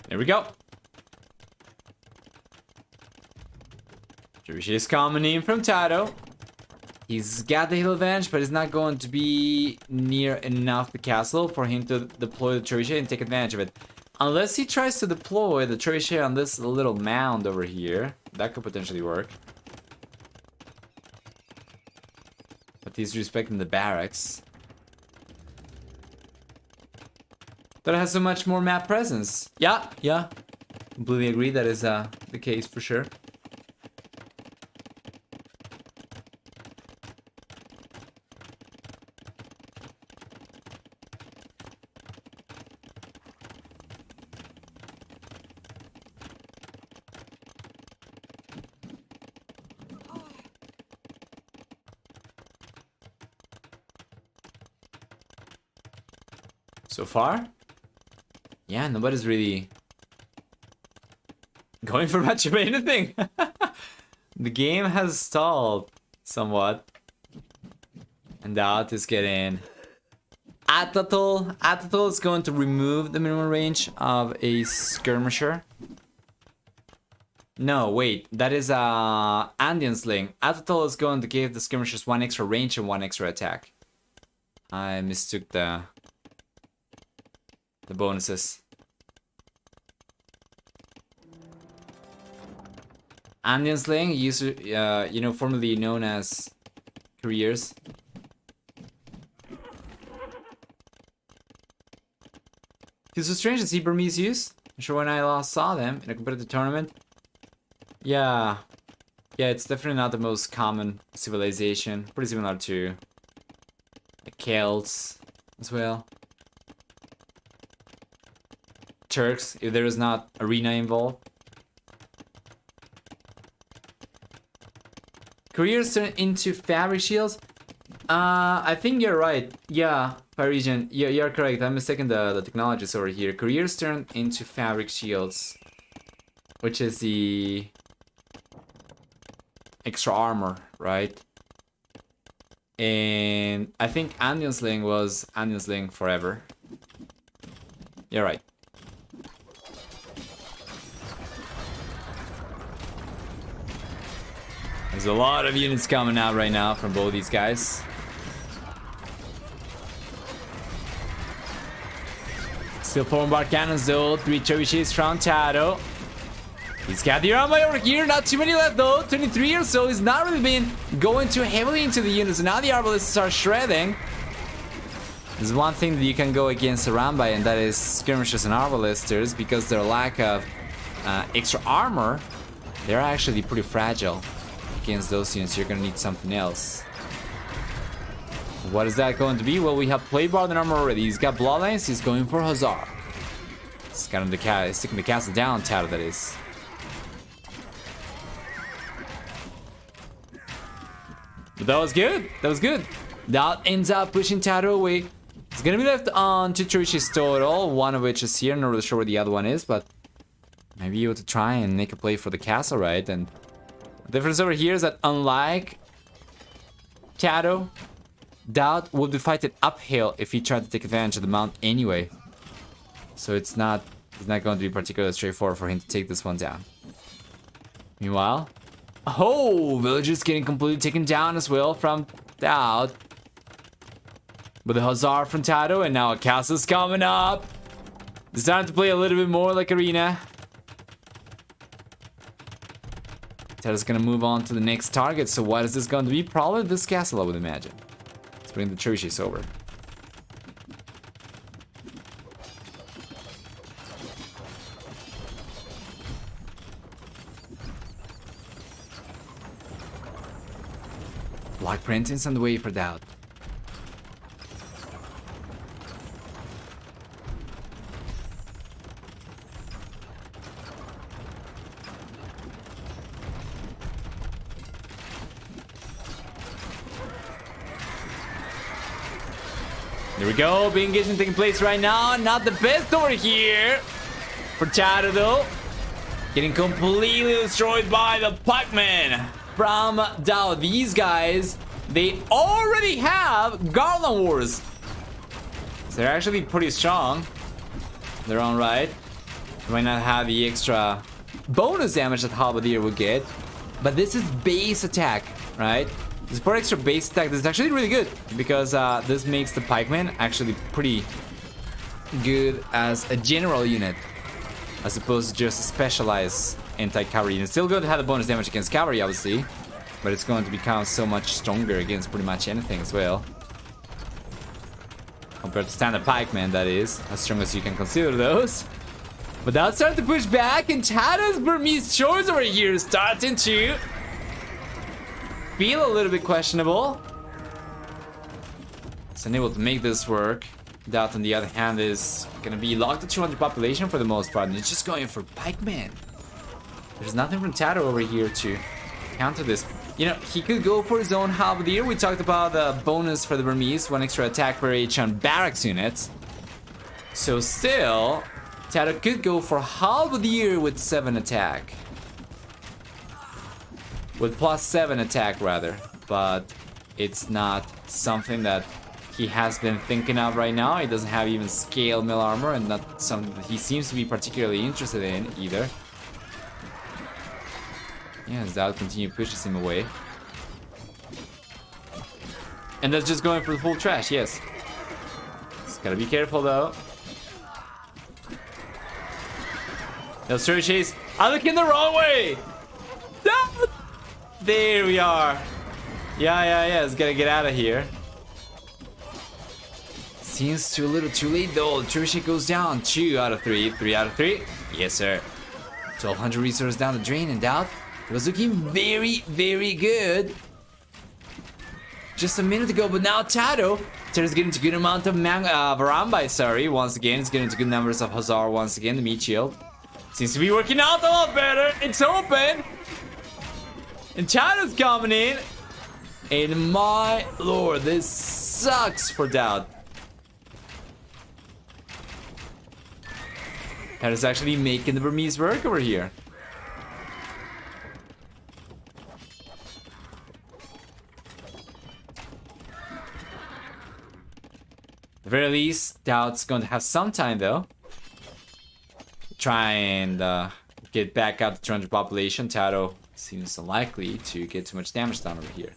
There we go. Trebuchet is coming in from TaToH. He's got the hill advantage, but he's not going to be near enough the castle for him to deploy the Trebuchet and take advantage of it. Unless he tries to deploy the Trebuchet on this little mound over here. That could potentially work. But he's respecting the barracks. That has so much more map presence. Yeah. Completely agree, that is the case for sure. So far? Yeah, nobody's really going for much of anything. The game has stalled somewhat. And DauT is getting... TaToH is going to remove the minimum range of a skirmisher. No, wait, that is a Andean Sling. TaToH is going to give the skirmishers 1 extra range and 1 extra attack. I mistook the bonuses. Andean Sling, formerly known as careers. It's so strange to see Burmese used. I'm sure when I last saw them in a competitive tournament. Yeah, it's definitely not the most common civilization. Pretty similar to the Celts as well. Turks, if there is not arena involved. Careers turn into fabric shields. I think you're right. Yeah, Parisian, you're correct. I'm mistaken the technologies over here. Careers turn into fabric shields, which is the extra armor, right? And I think Andean Sling was Andean Sling forever. You're right. There's a lot of units coming out right now from both these guys. Still 4 bar cannons though, 3 trebuchets from TaToH. He's got the armor over here, not too many left though, 23 or so. He's not really been going too heavily into the units, and now the arbalists are shredding. There's one thing that you can go against around by, and that is skirmishers and arbalisters, because their lack of extra armor, they're actually pretty fragile. Against those units, you're gonna need something else. What is that going to be? Well, we have played Bard and armor already. He's got bloodlines. He's going for Hussar. He's got him sticking the castle down. TaToH, that is. But that was good. That was good. DauT ends up pushing TaToH away. He's gonna be left on 2 trebuchets total. One of which is here. Not really sure where the other one is, but maybe able to try and make a play for the castle, right? And the difference over here is that unlike TaToH, DauT would be fighting uphill if he tried to take advantage of the mount anyway. So it's not going to be particularly straightforward for him to take this one down. Meanwhile, oh, villagers getting completely taken down as well from DauT. With a Hussar from TaToH, and now a castle's coming up. It's time to play a little bit more like arena. TaToH's gonna move on to the next target. So what is this going to be? Probably this castle, I would imagine. Let's bring the trebuchets over. Sprintings on the way for DauT. There we go, big engagement taking place right now. Not the best over here for TaToH though. Getting completely destroyed by the Pac-Man from DauT. These guys, they already have Garland Wars. So they're actually pretty strong in their own right. They might not have the extra bonus damage that Halberdier would get. But this is base attack, right? This for extra base attack, this is actually really good because this makes the pikeman actually pretty good as a general unit as opposed to just a specialized anti-cavalry unit. Still going to have the bonus damage against cavalry, obviously, but it's going to become so much stronger against pretty much anything as well. Compared to standard pikeman, that is, as strong as you can consider those. But that's starting to push back, and TaToH's Burmese choice over here is starting to feel a little bit questionable. It's unable to make this work. DauT, on the other hand, is gonna be locked to 200 population for the most part, and it's just going for pikeman. There's nothing from TaToH over here to counter this. You know, he could go for his own halberdier. We talked about the bonus for the Burmese, 1 extra attack per each on barracks units. So still, TaToH could go for halberdier with 7 attack. With +7 attack rather, but it's not something that he has been thinking of right now. He doesn't have even scale mill armor, and not something that he seems to be particularly interested in either. Yeah, as DauT continue pushes him away. And that's just going for the full trash, yes. Just gotta be careful though. No, Sir Chase, I'm looking the wrong way! No! There we are. Yeah, it's gotta get out of here. Seems too little too late though. Trebuchet goes down. 2 out of 3. 3 out of 3. Yes, sir. 1200 resources down the drain, and DauT, it was looking very, very good just a minute ago, but now TaToH is getting a good amount of Varambai, sorry. Once again, it's getting good numbers of Hazar once again, the meat shield. Seems to be working out a lot better. It's open. And TaToH's coming in. And my lord, this sucks for DauT. TaToH's actually making the Burmese work over here. At the very least, DauT's going to have some time though. Try and get back up to 200 population. TaToH seems unlikely to get too much damage done over here.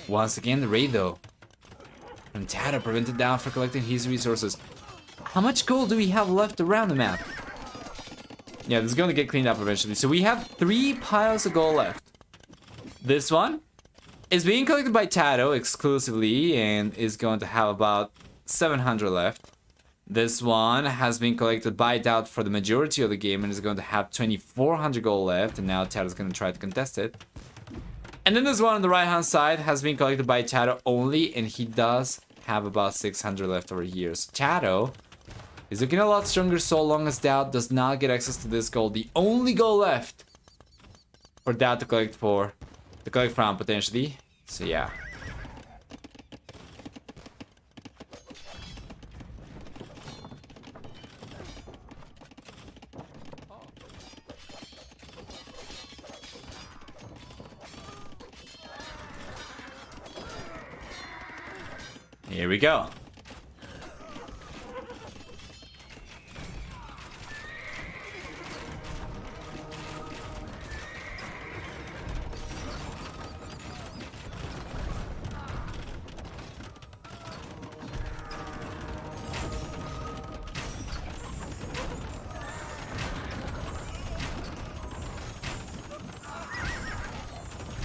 Once again, the raid though from TaToH prevented DauT from collecting his resources. How much gold do we have left around the map? Yeah, this is going to get cleaned up eventually. So we have 3 piles of gold left. This one is being collected by TaToH exclusively and is going to have about 700 left. This one has been collected by DauT for the majority of the game and is going to have 2400 gold left, and now TaToH is going to try to contest it. And then this one on the right hand side has been collected by TaToH only, and he does have about 600 left over here. So TaToH is looking a lot stronger so long as DauT does not get access to this gold. The only gold left for DauT to collect from potentially. So yeah. Here we go.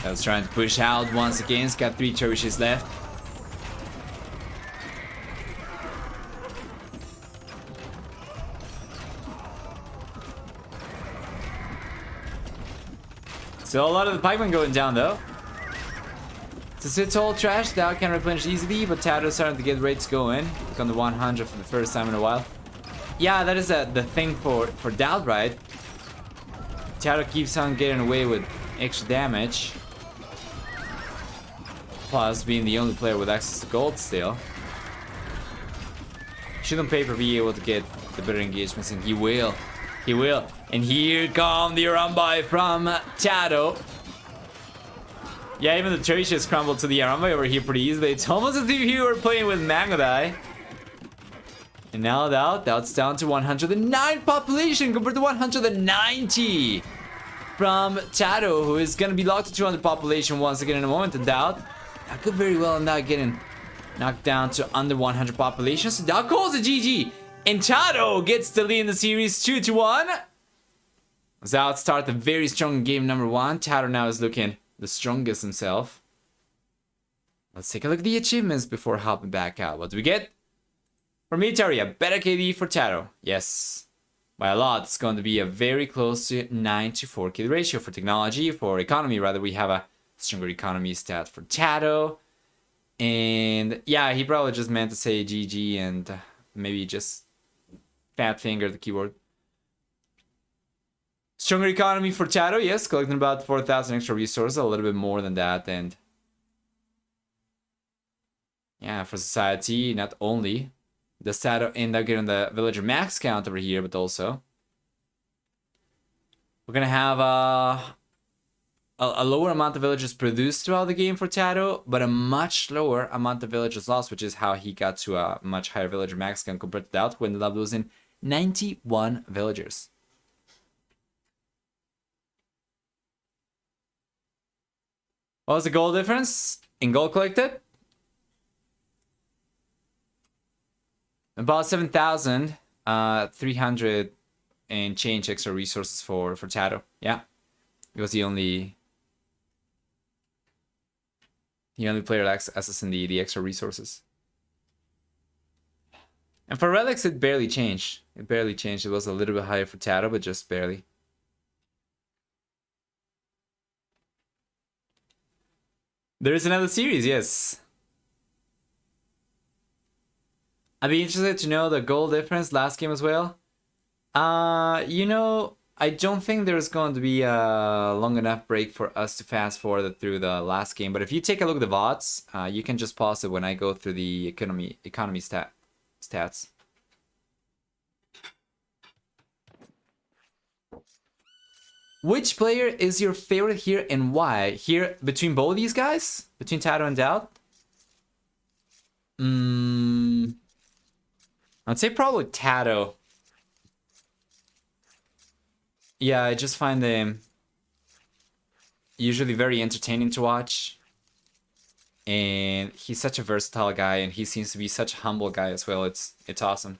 I was trying to push out once again. He's got 3 trebuchets left. Still a lot of the pikemen going down though. Since it's all trash, DauT can replenish easily, but TaToH starting to get rates going. He's on the 100 for the first time in a while. Yeah, that is the thing for DauT, right? TaToH keeps on getting away with extra damage. Plus, being the only player with access to gold still. Should on paper be able to get the better engagements, and he will. He will. And here come the Arambai from TaToH. Yeah, even the TaToH has crumbled to the Arambai over here pretty easily. It's almost as if you were playing with Mangodai. And now DauT's down to 109 population compared to 190 from TaToH, who is going to be locked to 200 population once again in a moment. And DauT could very well end up getting knocked down to under 100 population. So DauT calls a GG. And TaToH gets the lead in the series 2-1. DauT start the very strong game number 1. TaToH now is looking the strongest himself. Let's take a look at the achievements before hopping back out. What do we get? For military, a better KD for TaToH. Yes, by a lot. It's going to be a very close to 9-4 kill ratio. For technology, for economy rather, we have a stronger economy stat for TaToH. And yeah, he probably just meant to say GG and maybe just fat finger the keyboard. Stronger economy for TaToH, yes, collecting about 4,000 extra resources, a little bit more than that. And yeah, for society, not only does TaToH end up getting the villager max count over here, but also we're gonna have a lower amount of villagers produced throughout the game for TaToH, but a much lower amount of villagers lost, which is how he got to a much higher villager max count compared to DauT, when the was in 91 villagers. What was the gold difference in gold collected? About 7,300 and change extra resources for TaToH. Yeah, it was the only player accessing the extra resources. And for relics, it barely changed. It barely changed. It was a little bit higher for TaToH, but just barely. There is another series, yes. I'd be interested to know the goal difference last game as well. You know, I don't think there's going to be a long enough break for us to fast forward through the last game. But if you take a look at the VODs, you can just pause it when I go through the economy stats. Which player is your favorite here and why? Here, between both these guys? Between TaToH and DauT? I'd say probably TaToH. Yeah, I just find them usually very entertaining to watch. And he's such a versatile guy, and he seems to be such a humble guy as well. It's awesome.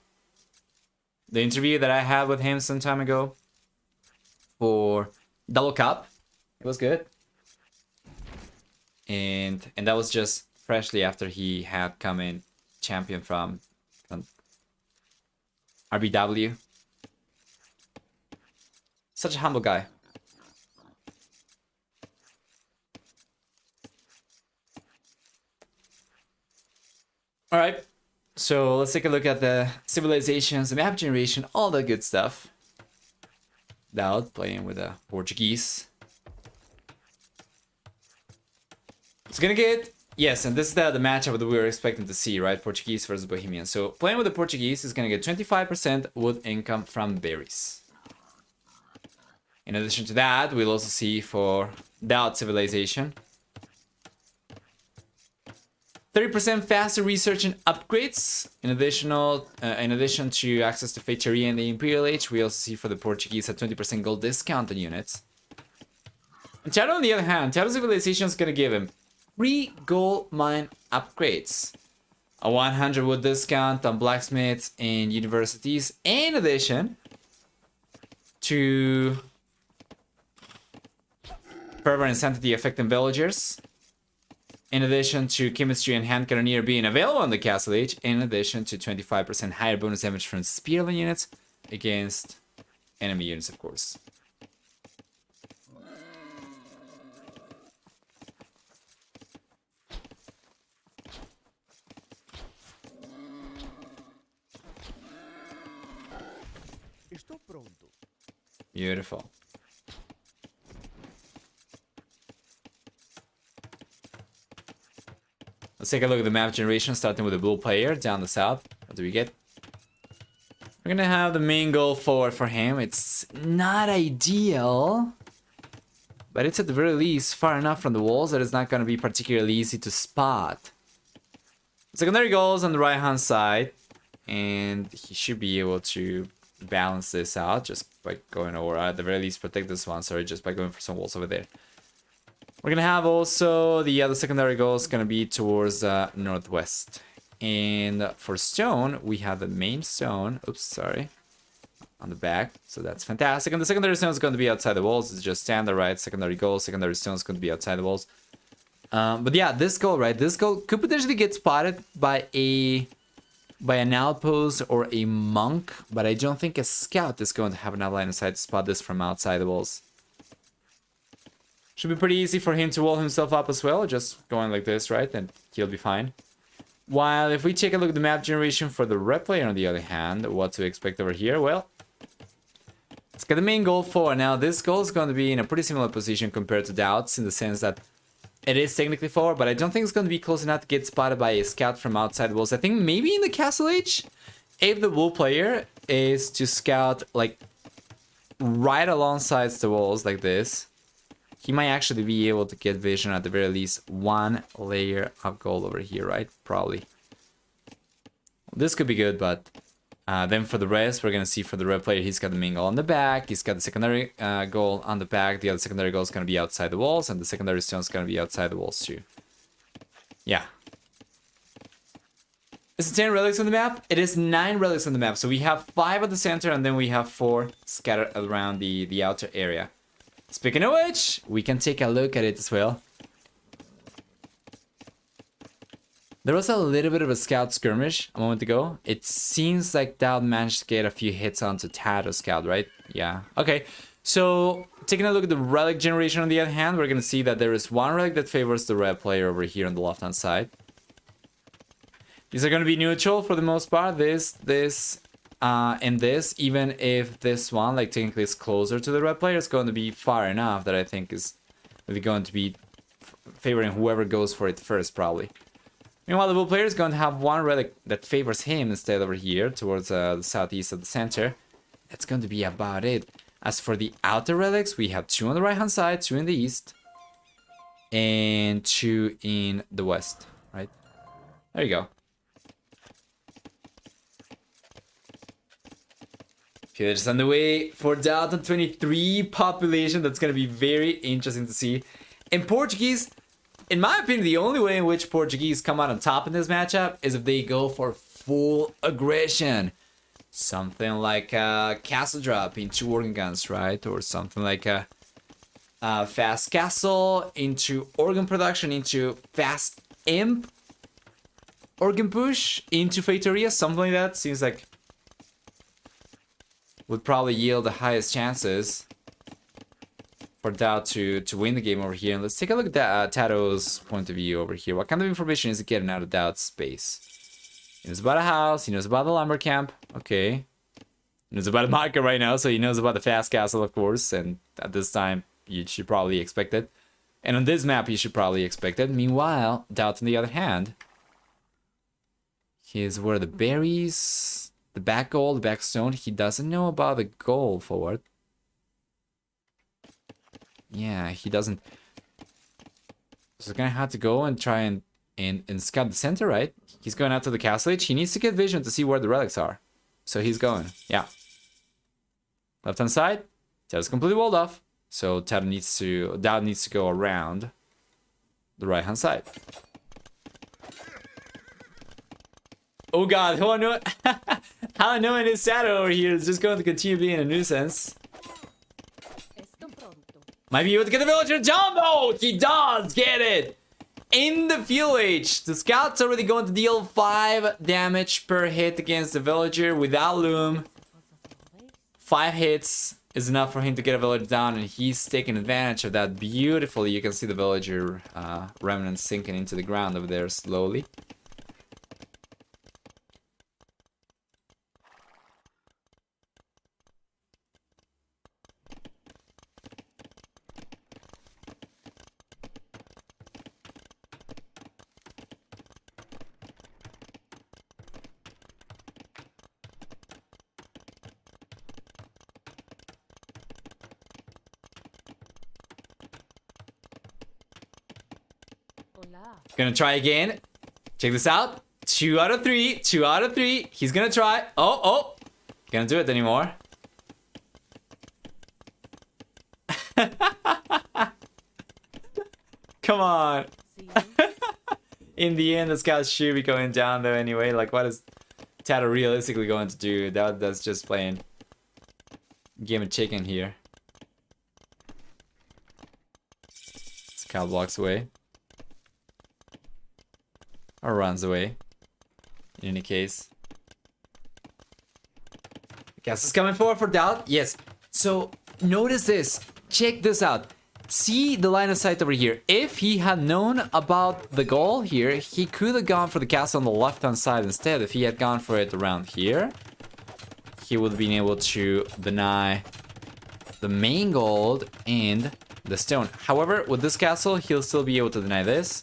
The interview that I had with him some time ago for Double Cup, it was good. And that was just freshly after he had come in champion from RBW. Such a humble guy. All right, so let's take a look at the civilizations, the map generation, all the good stuff. DauT playing with the Portuguese. It's gonna get, yes, and this is the matchup that we were expecting to see, right? Portuguese versus Bohemian. So playing with the Portuguese is gonna get 25% wood income from berries. In addition to that, we'll also see for DauT civilization 30% faster research and upgrades. In addition to access to Feitoria and the Imperial Age, we also see for the Portuguese a 20% gold discount on units. And TaToH, on the other hand, TaToH civilization is gonna give him 3 gold mine upgrades, a 100 wood discount on blacksmiths and universities, in addition to fervor and sanctity affecting villagers. In addition to chemistry and hand cannoneer being available on the Castle Age, in addition to 25% higher bonus damage from spearman units against enemy units, of course. Beautiful. Let's take a look at the map generation, starting with the blue player down the south. What do we get? We're gonna have the main goal forward for him. It's not ideal, but it's at the very least far enough from the walls that it's not gonna be particularly easy to spot. Secondary goals on the right hand side, and he should be able to balance this out just by going over, at the very least protect this one, sorry, just by going for some walls over there. We're gonna have also the other secondary goals gonna be towards northwest. And for stone, we have the main stone, oops, sorry, on the back, so that's fantastic. And the secondary stone is going to be outside the walls. It's just standard, right? Secondary goal, secondary stone is going to be outside the walls. But yeah, this goal, right? This goal could potentially get spotted by an outpost or a monk, but I don't think a scout is going to have enough line of sight to spot this from outside the walls. Should be pretty easy for him to wall himself up as well, just going like this, right? And he'll be fine. While if we take a look at the map generation for the red player, on the other hand, what to expect over here? Well, let's get the main goal forward. Now, this goal is going to be in a pretty similar position compared to DauT's, in the sense that it is technically forward, but I don't think it's going to be close enough to get spotted by a scout from outside the walls. I think maybe in the castle age, if the blue player is to scout like right alongside the walls like this, he might actually be able to get vision at the very least one layer of gold over here, right? Probably. This could be good, but then for the rest, we're going to see for the red player, he's got the main goal on the back. He's got the secondary goal on the back. The other secondary goal is going to be outside the walls, and the secondary stone is going to be outside the walls too. Yeah. Is it 10 relics on the map? It is 9 relics on the map. So we have 5 at the center, and then we have 4 scattered around the outer area. Speaking of which, we can take a look at it as well. There was a little bit of a scout skirmish a moment ago. It seems like DauT managed to get a few hits onto TaToH scout, right? Yeah. Okay. So, taking a look at the relic generation on the other hand, we're going to see that there is one relic that favors the red player over here on the left-hand side. These are going to be neutral for the most part. And this, even if this one, like, technically is closer to the red player, it's going to be far enough that I think is really going to be favoring whoever goes for it first, probably. Meanwhile, the blue player is going to have one relic that favors him instead over here, towards the southeast of the center. That's going to be about it. As for the outer relics, we have 2 on the right-hand side, 2 in the east, and 2 in the west, right? There you go. Just on the way for DauT on 23 population. That's going to be very interesting to see. In Portuguese, in my opinion, the only way in which Portuguese come out on top in this matchup is if they go for full aggression. Something like a castle drop into organ guns, right? Or something like a fast castle into organ production, into fast imp organ push, into Feitoria, something like that. Seems like would probably yield the highest chances for DauT to win the game over here. And let's take a look at TaToH's point of view over here. What kind of information is he getting out of DauT's space? He knows about a house, he knows about the lumber camp, okay. He knows about a market right now, so he knows about the fast castle, of course, and at this time, you should probably expect it. And on this map, you should probably expect it. Meanwhile, DauT on the other hand, here's where the berries... The back goal, the back stone, he doesn't know about the goal forward. Yeah, he doesn't. So he's gonna have to go and try and scout the center, right? He's going out to the castle age. He needs to get vision to see where the relics are. So he's going, yeah. Left hand side, TaToH's completely walled off. So DauT needs to go around the right hand side. Oh god, how annoying is TaToH over here is just going to continue being a nuisance. Might be able to get the villager jump! Oh, he does get it! In the fuel age, the scout's already going to deal 5 damage per hit against the villager without loom. 5 hits is enough for him to get a villager down, and he's taking advantage of that beautifully. You can see the villager remnants sinking into the ground over there slowly. Gonna try again. Check this out. 2 out of 3. 2 out of 3. He's gonna try. Oh. Can't do it anymore. Come on. In the end, the scout should be going down though anyway. Like, what is TaToH realistically going to do? That's just playing game of chicken here. Scout blocks away. Or runs away. In any case. Gas is coming forward for DauT. Yes. So notice this. Check this out. See the line of sight over here. If he had known about the goal here, he could have gone for the castle on the left-hand side instead. If he had gone for it around here, he would have been able to deny the main gold and the stone. However, with this castle, he'll still be able to deny this.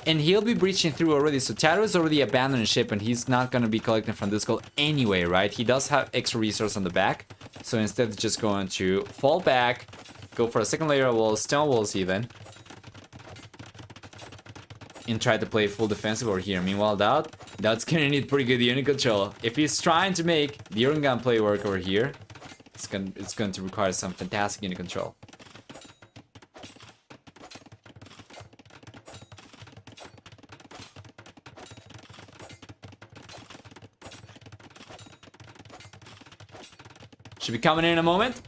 And he'll be breaching through already. So TaToH is already abandoning ship and he's not going to be collecting from this gold anyway, right? He does have extra resource on the back. So instead, it's just going to fall back. Go for a second layer of walls, stone walls even. And try to play full defensive over here. Meanwhile, DauT's gonna need pretty good unit control. If he's trying to make the Organ Gun play work over here, it's going to require some fantastic unit control. Should be coming in a moment.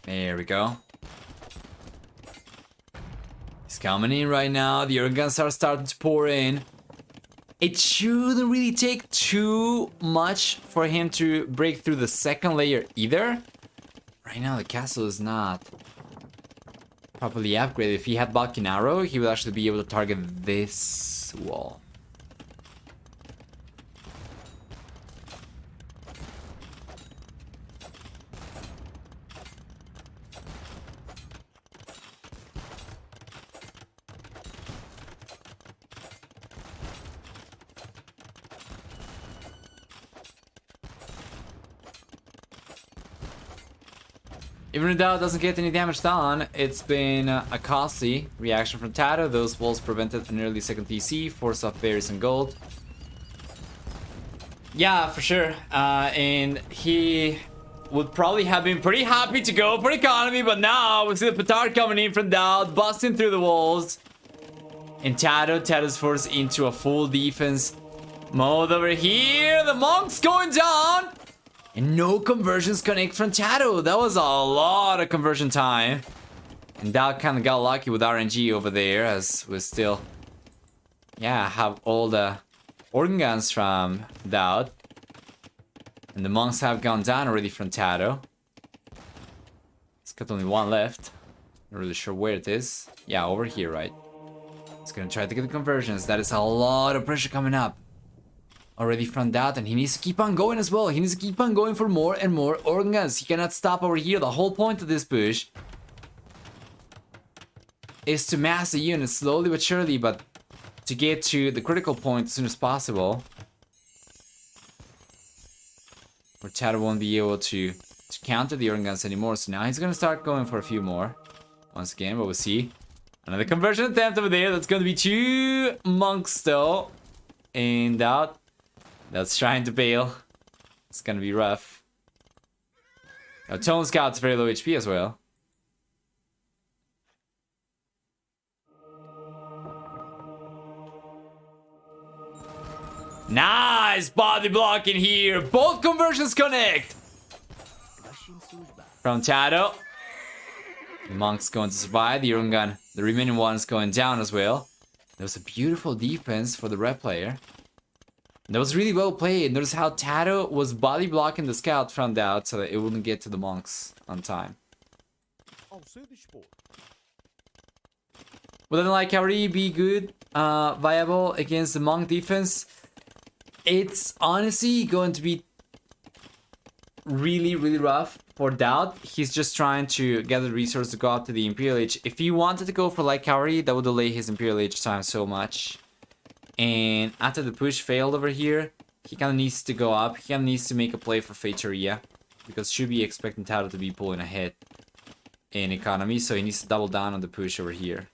There we go. He's coming in right now. The organs are starting to pour in. It shouldn't really take too much for him to break through the second layer either. Right now the castle is not properly upgraded. If he had Balkan Arrow, he would actually be able to target this wall. Even if DauT doesn't get any damage done, it's been a costly reaction from TaToH. Those walls prevented an early second TC, force off berries and gold. Yeah, for sure. And he would probably have been pretty happy to go for economy, but now we see the petard coming in from DauT, busting through the walls. And TaToH's forced into a full defense mode over here. The monk's going down. And no conversions connect from TaToH. That was a lot of conversion time. And DauT kind of got lucky with RNG over there, as we still, yeah, have all the organ guns from DauT. And the monks have gone down already from TaToH. It's got only one left. Not really sure where it is. Yeah, over here, right? It's gonna try to get the conversions. That is a lot of pressure coming up already from DauT, and he needs to keep on going as well. He needs to keep on going for more and more organ guns. He cannot stop over here. The whole point of this push is to mass the unit slowly but surely, but to get to the critical point as soon as possible, where TaToH won't be able to counter the organ guns anymore. So now he's gonna start going for a few more once again, but we'll see. Another conversion attempt over there. That's gonna be 2 monks though. And DauT, that's trying to bail. It's gonna be rough. Now, Tone Scout's very low HP as well. Nice body blocking here. Both conversions connect. From TaToH. The monk's going to survive. The organ gun, the remaining one is going down as well. That was a beautiful defense for the red player. That was really well played. Notice how TaToH was body blocking the scout from DauT so that it wouldn't get to the monks on time. Would an like already be good, viable against the monk defense? It's honestly going to be really rough for DauT. He's just trying to get the resource to go up to the Imperial Age. If he wanted to go for light cavalry, that would delay his Imperial Age time so much. And after the push failed over here, he kind of needs to go up. He kind of needs to make a play for Feitoria, because should be expecting TaToH to be pulling ahead in economy, so he needs to double down on the push over here.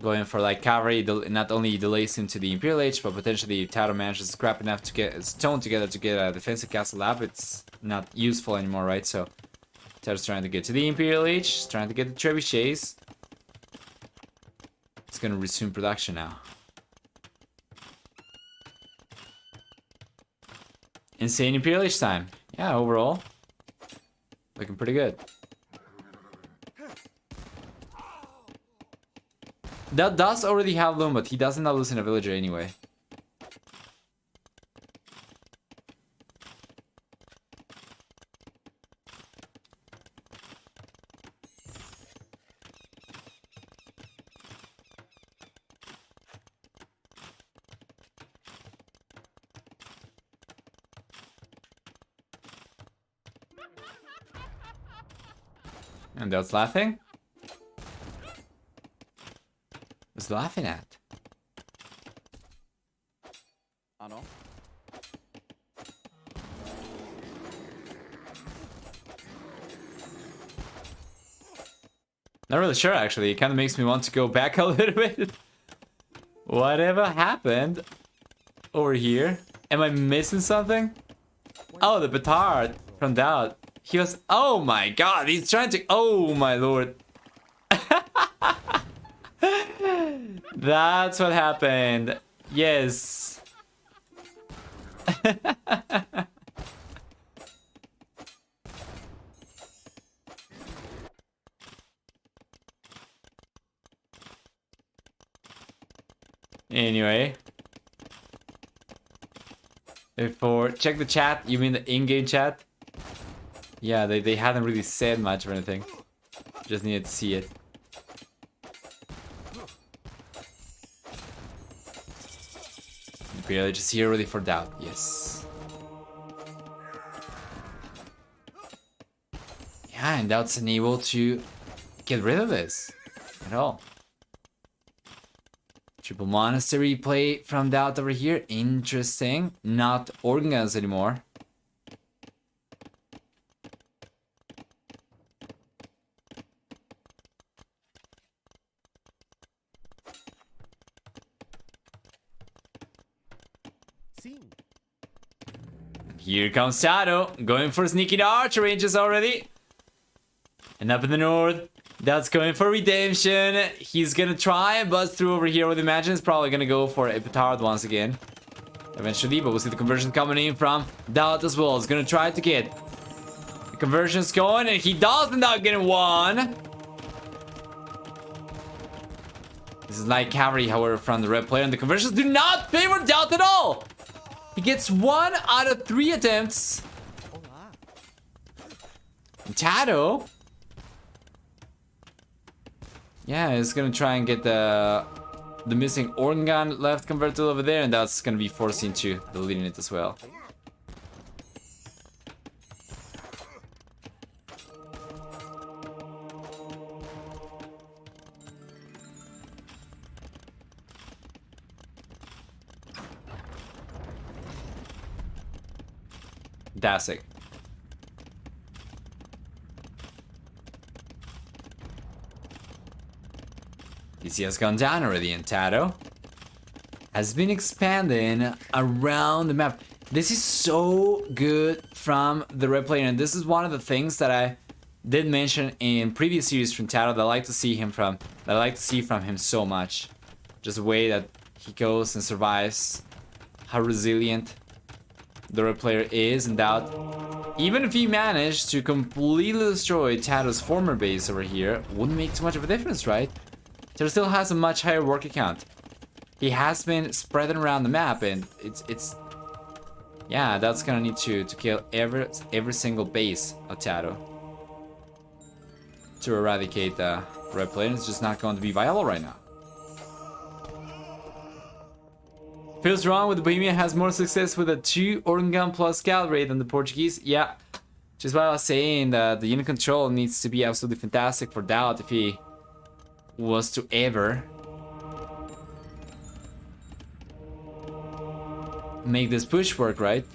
Going for like cavalry not only delays him to the Imperial Age, but potentially if TaToH manages to scrap enough to get his tone together to get a defensive castle lab, it's not useful anymore, right? So TaToH's trying to get to the Imperial Age, trying to get the trebuchets. It's gonna resume production now. Insane Imperial Age time. Yeah, overall, looking pretty good. That does already have Loom, but he doesn't have losing a villager anyway. And that's laughing? What's laughing at? I know. Not really sure actually. It kind of makes me want to go back a little bit. Whatever happened over here? Am I missing something? Oh, the petard from DauT. He was. Oh my god, he's trying to. Oh my lord. That's what happened. Yes. Anyway. Check the chat. You mean the in-game chat? Yeah, they hadn't really said much or anything. Just needed to see it. Imperial just here ready for DauT, yes. Yeah, and DauT's unable to get rid of this at all. Triple Monastery play from DauT over here. Interesting. Not organ guns anymore. Here comes TaToH, going for sneaking archer ranges already. And up in the north, that's going for redemption. He's gonna try and bust through over here with Imagine. It's probably gonna go for a petard once again. Eventually, but we'll see the conversion coming in from DauT as well. He's gonna try to get the conversions going, and he does end up getting one. This is light cavalry, however, from the red player, and the conversions do not favor DauT at all. He gets 1 out of 3 attempts. And TaToH, yeah, is gonna try and get the missing organ gun left converted over there, and that's gonna be forcing to deleting it as well. Fantastic. DC has gone down already, and TaToH has been expanding around the map. This is so good from the red player, and this is one of the things that I did mention in previous series from TaToH that I like to see him from. That I like to see from him so much. Just the way that he goes and survives, how resilient the red player is, and DauT, even if he managed to completely destroy TaToH's former base over here, wouldn't make too much of a difference, right? TaToH still has a much higher work account. He has been spreading around the map, and it's yeah, that's gonna need to kill every single base of TaToH to eradicate the red player. It's just not going to be viable right now. Feels wrong with the Bohemian has more success with a 2 organ gun plus scout rate than the Portuguese. Yeah, just what I was saying, that the unit control needs to be absolutely fantastic for DauT if he was to ever make this push work, right?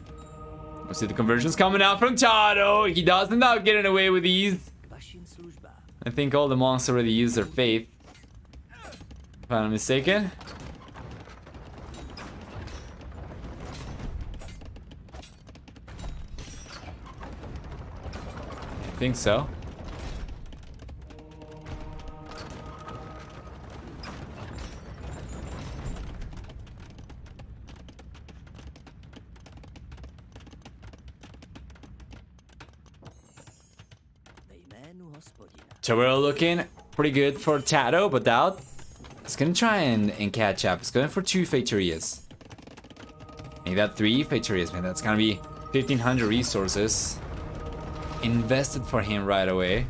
We see the conversions coming out from TaToH. He doesn't now getting away with these. I think all the monks already used their faith, if I'm not mistaken. I think so. So we're looking pretty good for TaToH, but DauT is gonna try and catch up. It's going for 2 Factorias. Make that 3 Factorias, man. That's gonna be 1,500 resources invested for him right away.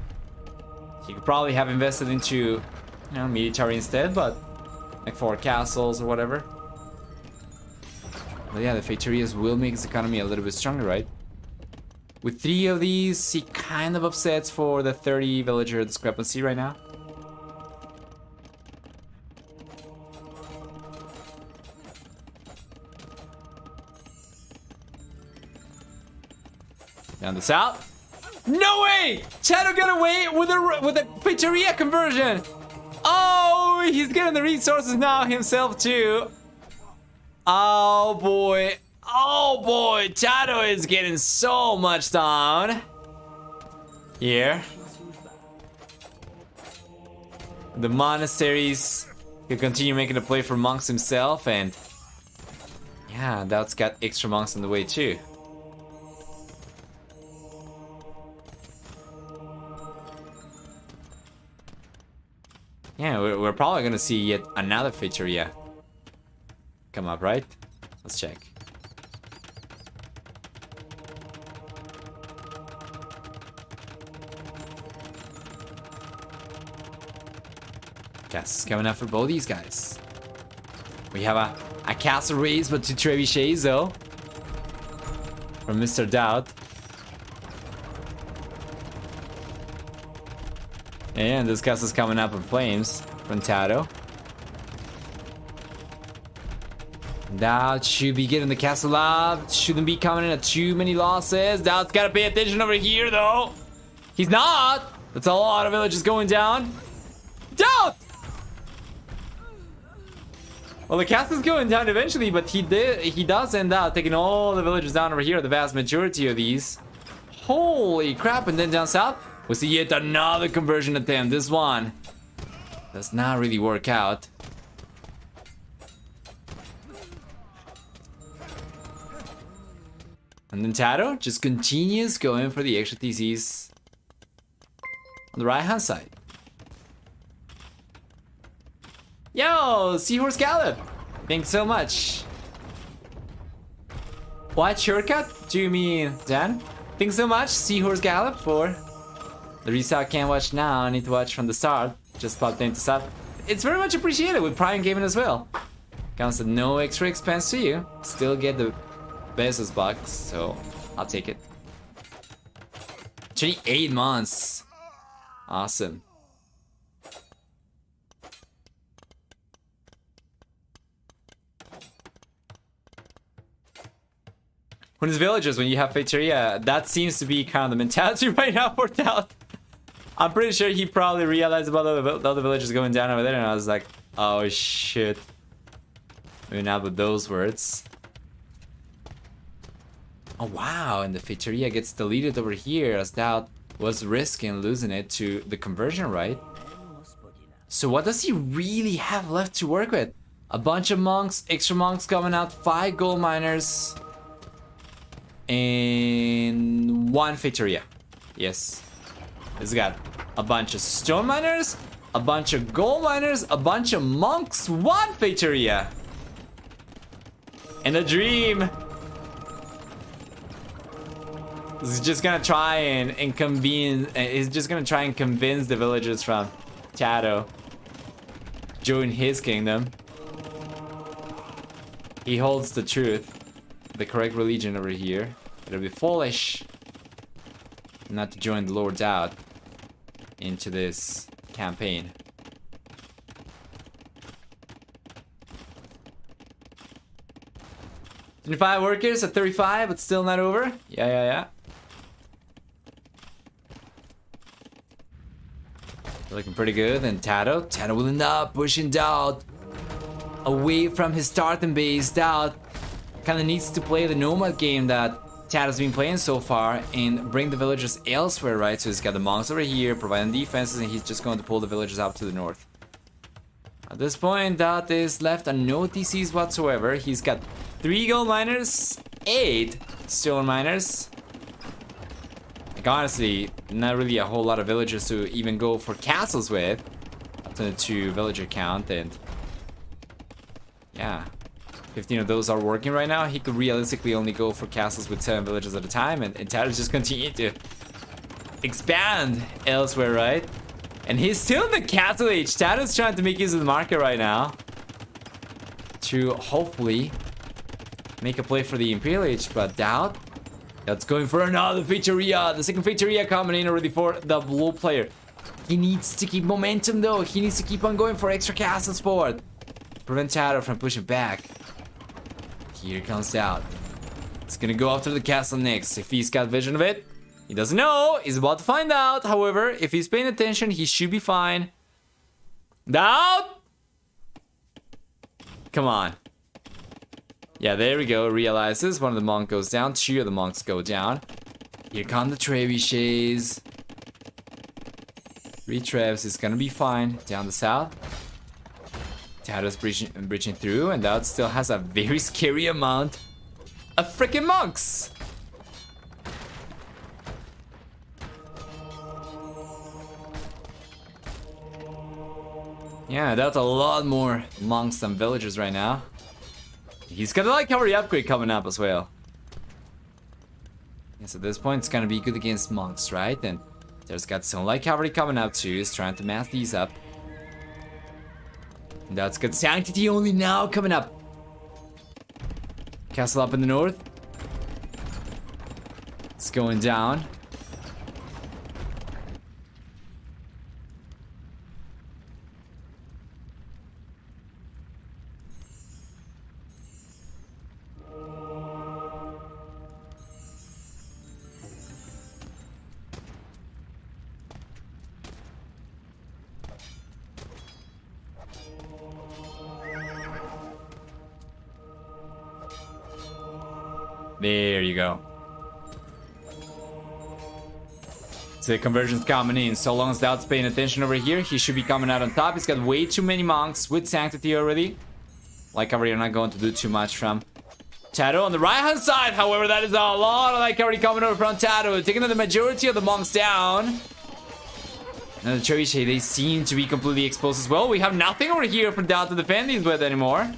He could probably have invested into, you know, military instead, but like 4 castles or whatever. But yeah, the Factorias will make his economy a little bit stronger, right? With 3 of these, he kind of upsets for the 30 villager discrepancy right now. Down the south. No way! TaToH got away with a Factoria conversion. Oh, he's getting the resources now himself too. Oh boy. Oh boy, TaToH is getting so much down here. The monasteries, he'll continue making a play for monks himself, and yeah, DauT's got extra monks on the way too. Yeah, we're probably gonna see yet another Factoria come up, right? Let's check. Cast is coming up for both these guys. We have a castle raise, but 2 trebuchets though from Mr. DauT. And this castle is coming up in flames from TaToH. DauT should be getting the castle up. Shouldn't be coming in at too many losses. DauT's gotta pay attention over here though. He's not. That's a lot of villages going down. DauT! Well, the castle's going down eventually, but he does end up taking all the villagers down over here, the vast majority of these. Holy crap, and then down south, we see yet another conversion attempt. This one does not really work out. And then TaToH just continues going for the extra TCs on the right hand side. Yo, Seahorse Gallop! Thanks so much. What shortcut? Do you mean Dan? Thanks so much, Seahorse Gallop, for the restart. Can't watch now, I need to watch from the start. Just popped into sub. It's very much appreciated with Prime Gaming as well. Comes at no extra expense to you. Still get the Bezos box, so I'll take it. 28 months. Awesome. When it's villagers, when you have Factoria, that seems to be kind of the mentality right now for DauT. I'm pretty sure he probably realized about the other villagers going down over there, and I was like, oh shit. Maybe not with those words. Oh wow, and the Factoria gets deleted over here as DauT was risking losing it to the conversion, right? So what does he really have left to work with? A bunch of monks, extra monks coming out, 5 gold miners, and 1 Factoria. Yes. It's got a bunch of stone miners, a bunch of gold miners, a bunch of monks, 1 Factoria. And a dream. He's just gonna try and convene. He's just gonna try and convince the villagers from TaToH join his kingdom. He holds the truth. The correct religion over here. It'll be foolish not to join the Lord DauT into this campaign. "25 workers at 35, but still not over." Yeah. Looking pretty good. And TaToH. TaToH will end up pushing DauT away from his starting base. DauT kind of needs to play the nomad game that TaToH's been playing so far and bring the villagers elsewhere, right? So he's got the monks over here providing defenses, and he's just going to pull the villagers up to the north. At this point, DauT is left on no DCs whatsoever. He's got 3 gold miners, 8 stone miners. Like, honestly, not really a whole lot of villagers to even go for castles with up to the 2 villager count, and yeah, 15 of those are working right now. He could realistically only go for castles with 7 villagers at a time, and TaToH just continue to expand elsewhere, right? And he's still in the castle age. TaToH's trying to make use of the market right now to hopefully make a play for the Imperial Age, but DauT, that's going for another featurilla. The second featurilla coming in already for the blue player. He needs to keep momentum though. He needs to keep on going for extra castles forward. Prevent TaToH from pushing back. Here comes DauT. He's gonna go after the castle next. If he's got vision of it, he doesn't know. He's about to find out. However, if he's paying attention, he should be fine. DauT! Come on. Yeah, there we go. Realizes one of the monks goes down. 2 of the monks go down. Here come the trebuchets. 3 trebs is gonna be fine. Down the south. TaToH's breaching through, and DauT still has a very scary amount of freaking monks. Yeah, DauT a lot more monks than villagers right now. He's got a light cavalry upgrade coming up as well. Yes, at this point it's gonna be good against monks, right? And there's got some light cavalry coming up too. He's trying to mass these up. And DauT's got sanctity only now coming up. Castle up in the north. It's going down. There you go. So the conversion's coming in. So long as DauT's paying attention over here, he should be coming out on top. He's got way too many monks with sanctity already. Light cavalry are not going to do too much from TaToH on the right hand side. However, that is a lot of light cavalry coming over from TaToH, taking the majority of the monks down. And the trebuchet, they seem to be completely exposed as well. We have nothing over here for DauT to defend these with anymore.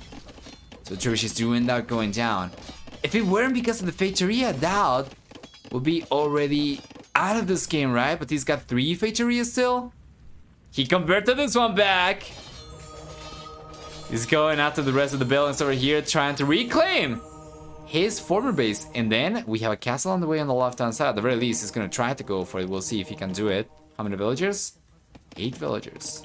So the trebuchet's doing that going down. If it weren't because of the featurilla, DauT would be already out of this game, right? But he's got 3 featurillas still. He converted this one back. He's going after the rest of the buildings over here, trying to reclaim his former base. And then we have a castle on the way on the left-hand side. At the very least, he's going to try to go for it. We'll see if he can do it. How many villagers? 8 villagers.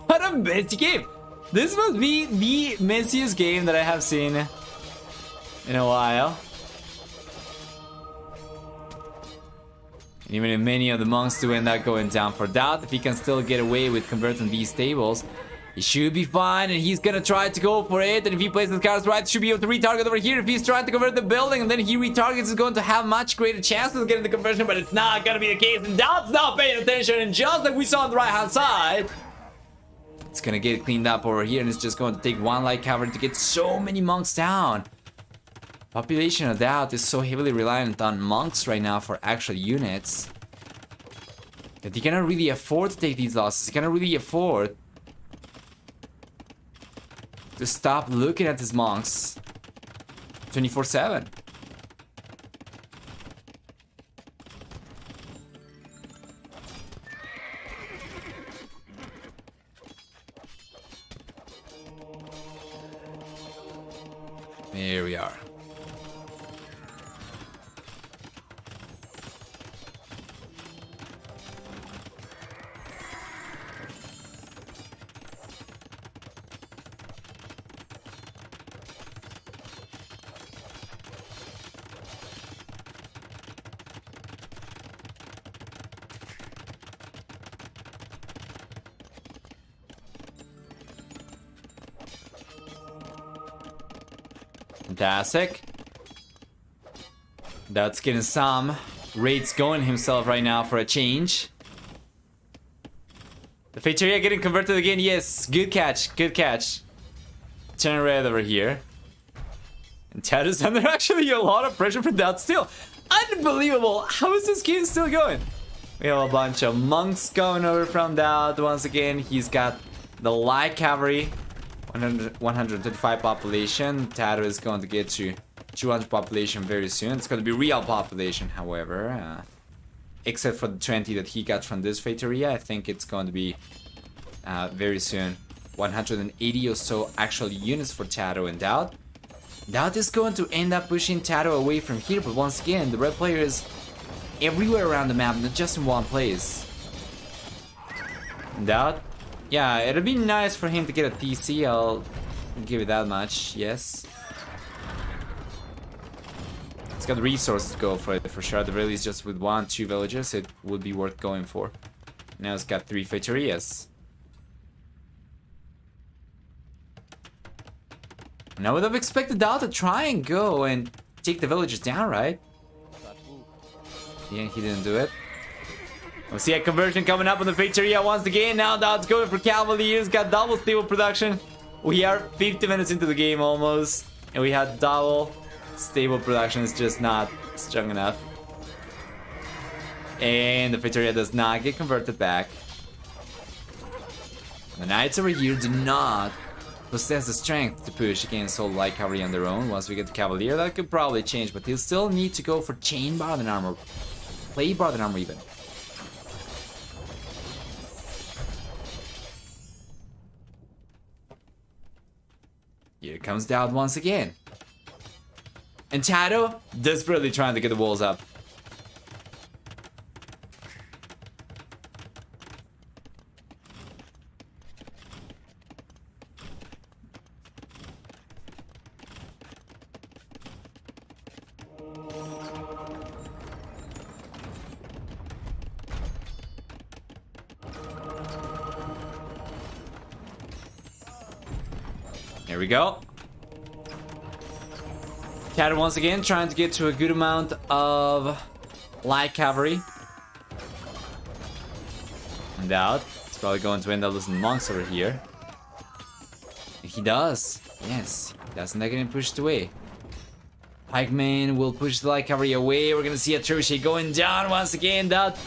What a messy game. This must be the messiest game that I have seen in a while. And even if many of the monks do end up going down for DauT, if he can still get away with converting these tables, he should be fine, and he's gonna try to go for it. And if he plays the cards right, should be able to retarget over here. If he's trying to convert the building and then he retargets, he's going to have much greater chances of getting the conversion, but it's not gonna be the case. And DauT's not paying attention, and just like we saw on the right hand side, it's gonna get cleaned up over here, and it's just going to take 1 light cavalry to get so many monks down. Population of DauT is so heavily reliant on monks right now for actual units that he cannot really afford to take these losses. He cannot really afford to stop looking at his monks 24/7. Here we are. Fantastic. That's getting some rates going himself right now for a change. The Feitoria getting converted again. Yes, good catch, good catch. Turn red over here. And TaToH is under actually a lot of pressure from DauT still. Unbelievable. How is this game still going? We have a bunch of monks coming over from DauT. Once again, he's got the light cavalry. 135 population. TaToH is going to get to 200 population very soon. It's going to be real population, however. Except for the 20 that he got from this Feitoria. I think it's going to be very soon 180 or so actual units for TaToH and DauT. DauT is going to end up pushing TaToH away from here, but once again, the red player is everywhere around the map, not just in one place. DauT, yeah, it'd be nice for him to get a TC, I'll give it that much, yes. It's got resources to go for it, for sure. The release just with 1-2 villagers, it would be worth going for. Now it's got 3 Feitorias. Now I would have expected DauT to try and go and take the villagers down, right? Yeah, he didn't do it. We'll see a conversion coming up on the Feitoria once again. Now DauT's going for Cavaliers, got double stable production. We are 50 minutes into the game almost, and we had double stable production. It's just not strong enough. And the Feitoria does not get converted back. The Knights over here do not possess the strength to push against all light cavalry on their own. Once we get the Cavalier, that could probably change, but he'll still need to go for chain Barden armor. Play Barden armor even. Here comes DauT once again. And TaToH desperately trying to get the walls up. Here we go. TaToH once again trying to get to a good amount of light cavalry. And DauT is probably going to end up losing monks over here. And he does. Yes. That's not getting pushed away. Pikeman will push the light cavalry away. We're gonna see a trebuchet going down once again. DauT,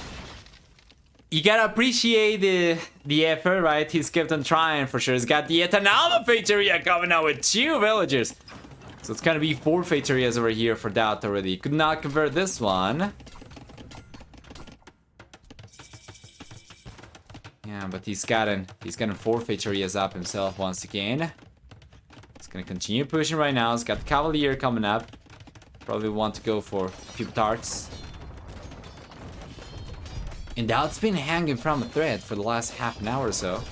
you gotta appreciate the effort, right? He's kept on trying for sure. He's got the Etanalma Feitoria coming out with 2 villagers. So it's gonna be 4 Feitorias over here for DauT already. Could not convert this one. Yeah, but he's gotten 4 Feitorias up himself once again. He's gonna continue pushing right now. He's got the Cavalier coming up. Probably want to go for a few darts. And DauT's been hanging from a thread for the last half an hour or so.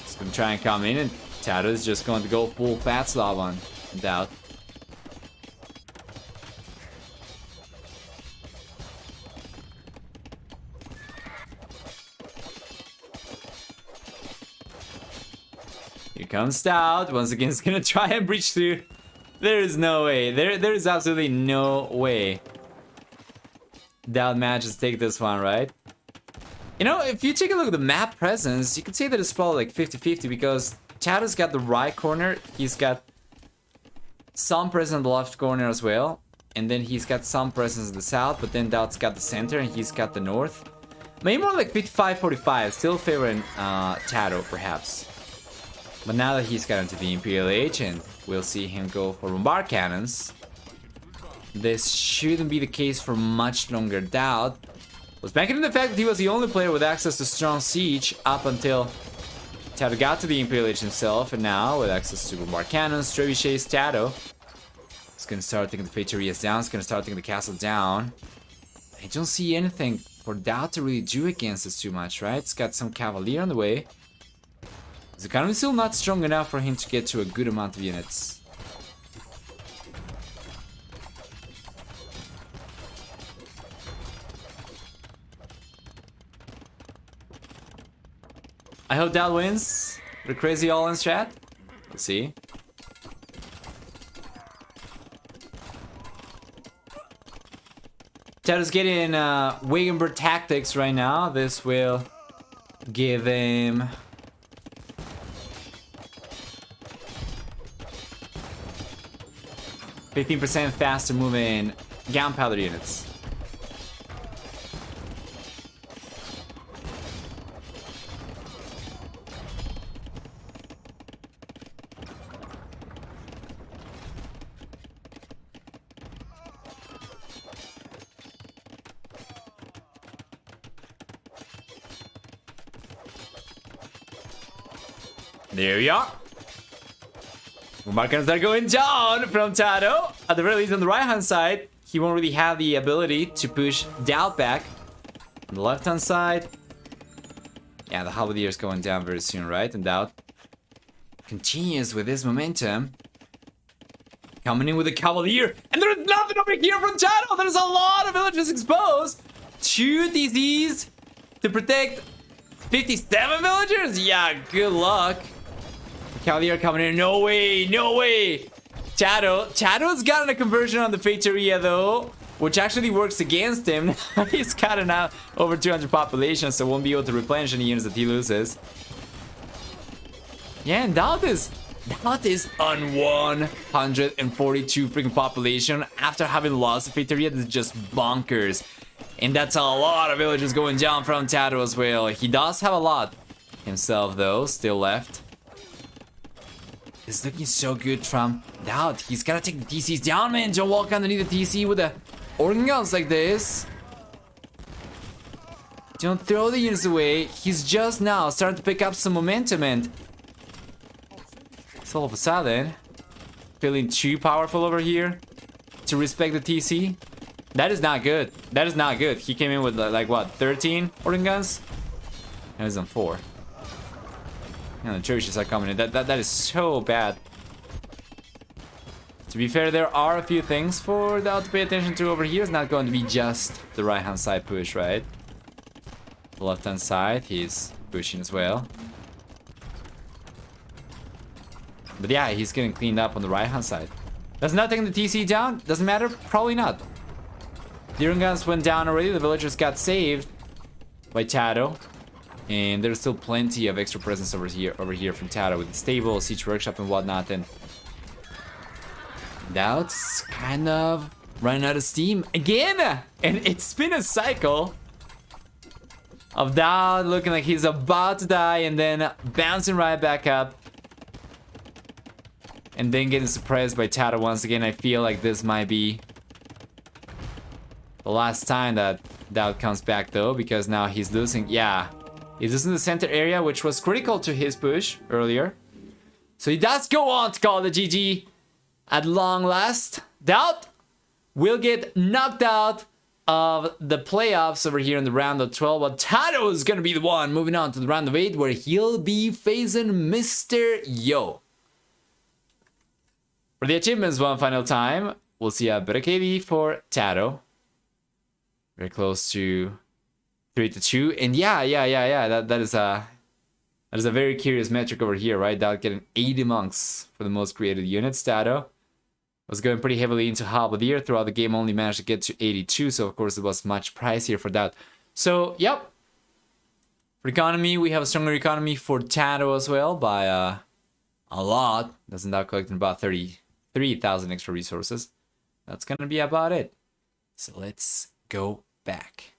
He's gonna try and come in, and TaToH is just going to go full fat slob on DauT. Here comes DauT. Once again, he's gonna try and breach through. There is no way. There is absolutely no way DauT manages to take this one, right? You know, if you take a look at the map presence, you could say that it's probably like 50-50 because TaToH's got the right corner. He's got some presence on the left corner as well. And then he's got some presence in the south, but then DauT's got the center and he's got the north. Maybe more like 55-45, still favoring TaToH perhaps. But now that he's got into the Imperial Age and we'll see him go for bombard cannons, this shouldn't be the case for much longer. DauT was banking on the fact that he was the only player with access to strong siege up until TaToH got to the Imperial Age himself, and now with access to bombard cannons, trebuchets, TaToH is gonna start taking the Fetorias down. It's gonna start taking the castle down. I don't see anything for DauT to really do against this too much, right? It's got some Cavalier on the way. His economy is still not strong enough for him to get to a good amount of units. I hope DauT wins. The crazy all-in strat. Let's see. TaToH's getting Wagenberg tactics right now. This will give him 15% faster moving gunpowder units. There we are. Markers are going down from TaToH. At the very least on the right hand side, he won't really have the ability to push DauT back. On the left hand side, yeah, the Halberdier is going down very soon, right? And DauT continues with his momentum. Coming in with a Cavalier. And there's nothing over here from TaToH. There's a lot of villages exposed. 2 DCs to protect 57 villagers? Yeah, good luck. Cavalier coming in. No way, no way. TaToH's gotten a conversion on the Feitoria though, which actually works against him. He's got now over 200 population, so won't be able to replenish any units that he loses. Yeah, and DauT is on 142 freaking population after having lost the Feitoria. This is just bonkers. And that's a lot of villages going down from TaToH as well. He does have a lot himself though, still left. It's looking so good from DauT. He's gotta take the TCs down, man. Don't walk underneath the TC with the organ guns like this. Don't throw the units away. He's just now starting to pick up some momentum, and so all of a sudden, feeling too powerful over here to respect the TC. That is not good. That is not good. He came in with like what, 13 organ guns? Now he's on 4. And the churches are coming in. That is so bad. To be fair, there are a few things for DauT to pay attention to over here. It's not going to be just the right hand side push, right? The left hand side, he's pushing as well. But yeah, he's getting cleaned up on the right hand side. That's not taking the TC down? Doesn't matter? Probably not. The organ guns went down already. The villagers got saved by TaToH. And there's still plenty of extra presence over here from TaToH with the stable, siege workshop and whatnot. And DauT's kind of running out of steam again. And it's been a cycle of DauT looking like he's about to die and then bouncing right back up. And then getting suppressed by TaToH once again. I feel like this might be the last time that DauT comes back though, because now he's losing. Yeah. He's just in the center area, which was critical to his push earlier. So he does go on to call the GG at long last. DauT will get knocked out of the playoffs over here in the round of 12. But TaToH is going to be the one moving on to the round of 8, where he'll be facing Mr. Yo. For the achievements one final time, we'll see a better KD for TaToH. Very close to 3-2, and yeah. That is a very curious metric over here, right? DauT getting 80 monks for the most created units. TaToH was going pretty heavily into Halberdier throughout the game, only managed to get to 82, so of course it was much pricier for DauT. So yep, for economy, we have a stronger economy for TaToH as well by a lot. Doesn't DauT collecting about 33,000 extra resources? That's gonna be about it. So let's go back.